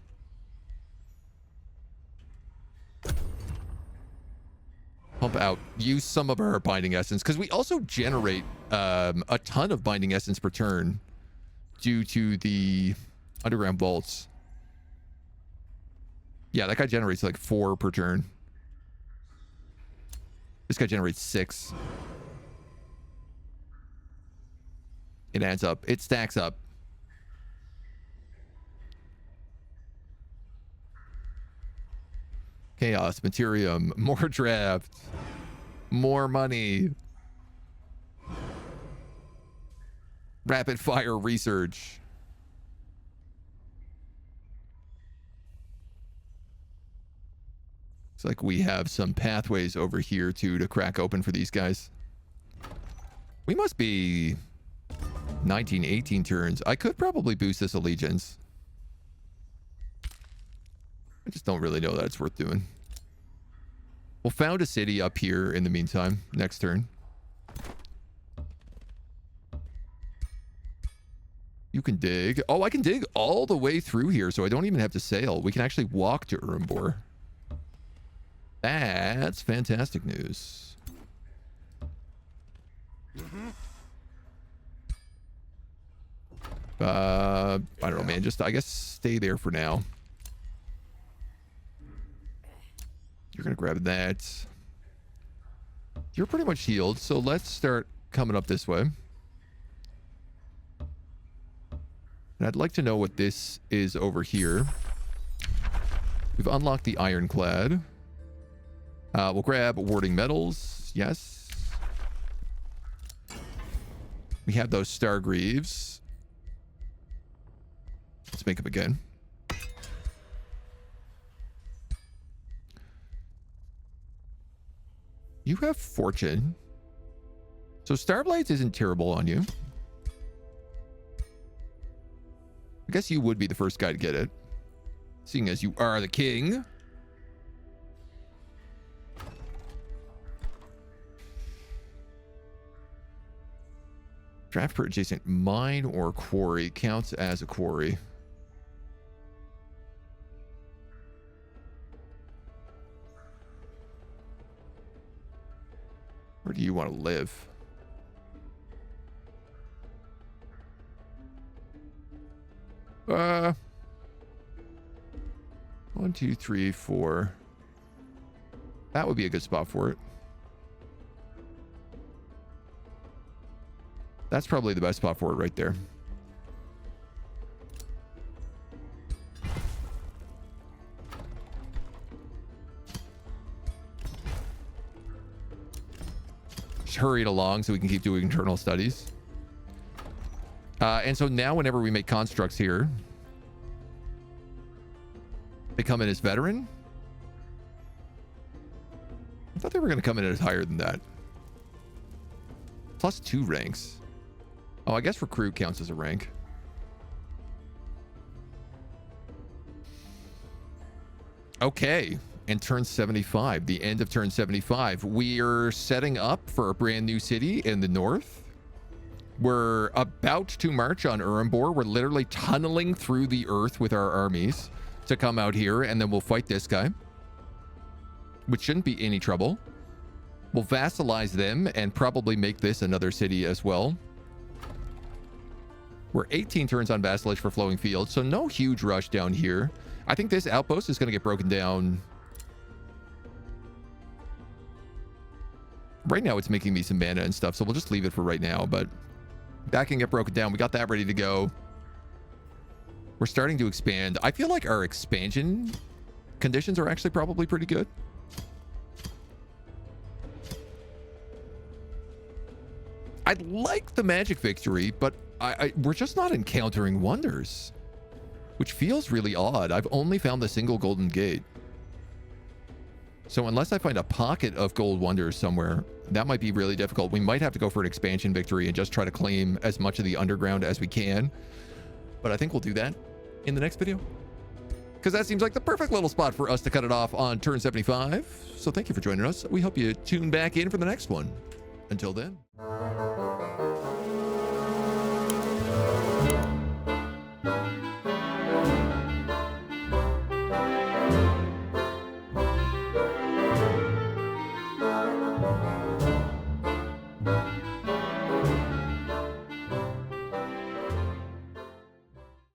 Pump out. Use some of our Binding Essence, because we also generate a ton of Binding Essence per turn due to the Underground Vaults. Yeah, that guy generates like 4 per turn. This guy generates 6. It adds up. It stacks up. Chaos, Materium, more draft, more money. Rapid fire research. Looks like we have some pathways over here too to crack open for these guys. We must be 19, 18 turns. I could probably boost this allegiance. I just don't really know that it's worth doing. We'll found a city up here in the meantime, next turn. You can dig. Oh, I can dig all the way through here, so I don't even have to sail. We can actually walk to Urimbor. That's fantastic news. I don't know, man. Just, I guess, stay there for now. You're going to grab that. You're pretty much healed, so let's start coming up this way. And I'd like to know what this is over here. We've unlocked the Ironclad. We'll grab warding metals. Yes. We have those Stargreaves. Let's make them again. You have Fortune. So Starblades isn't terrible on you. I guess you would be the first guy to get it, seeing as you are the king. Draft per adjacent mine or quarry counts as a quarry. Where do you want to live? One, two, three, four. That would be a good spot for it. That's probably the best spot for it right there. Just hurry it along so we can keep doing internal studies. And so now whenever we make constructs here, they come in as veteran. I thought they were going to come in as higher than that. Plus 2 ranks. Oh, I guess recruit counts as a rank. Okay. And turn 75, the end of turn 75. We're setting up for a brand new city in the north. We're about to march on Urimbor. We're literally tunneling through the earth with our armies to come out here, and then we'll fight this guy, which shouldn't be any trouble. We'll vassalize them and probably make this another city as well. We're 18 turns on vassalage for flowing fields, so no huge rush down here. I think this outpost is going to get broken down. Right now it's making me some mana and stuff, so we'll just leave it for right now, but that can get broken down. We got that ready to go. We're starting to expand. I feel like our expansion conditions are actually probably pretty good. I'd like the magic victory, but we're just not encountering wonders, which feels really odd. I've only found the single golden gate. So unless I find a pocket of gold wonders somewhere, that might be really difficult. We might have to go for an expansion victory and just try to claim as much of the underground as we can. But I think we'll do that in the next video, because that seems like the perfect little spot for us to cut it off on turn 75. So thank you for joining us. We hope you tune back in for the next one. Until then.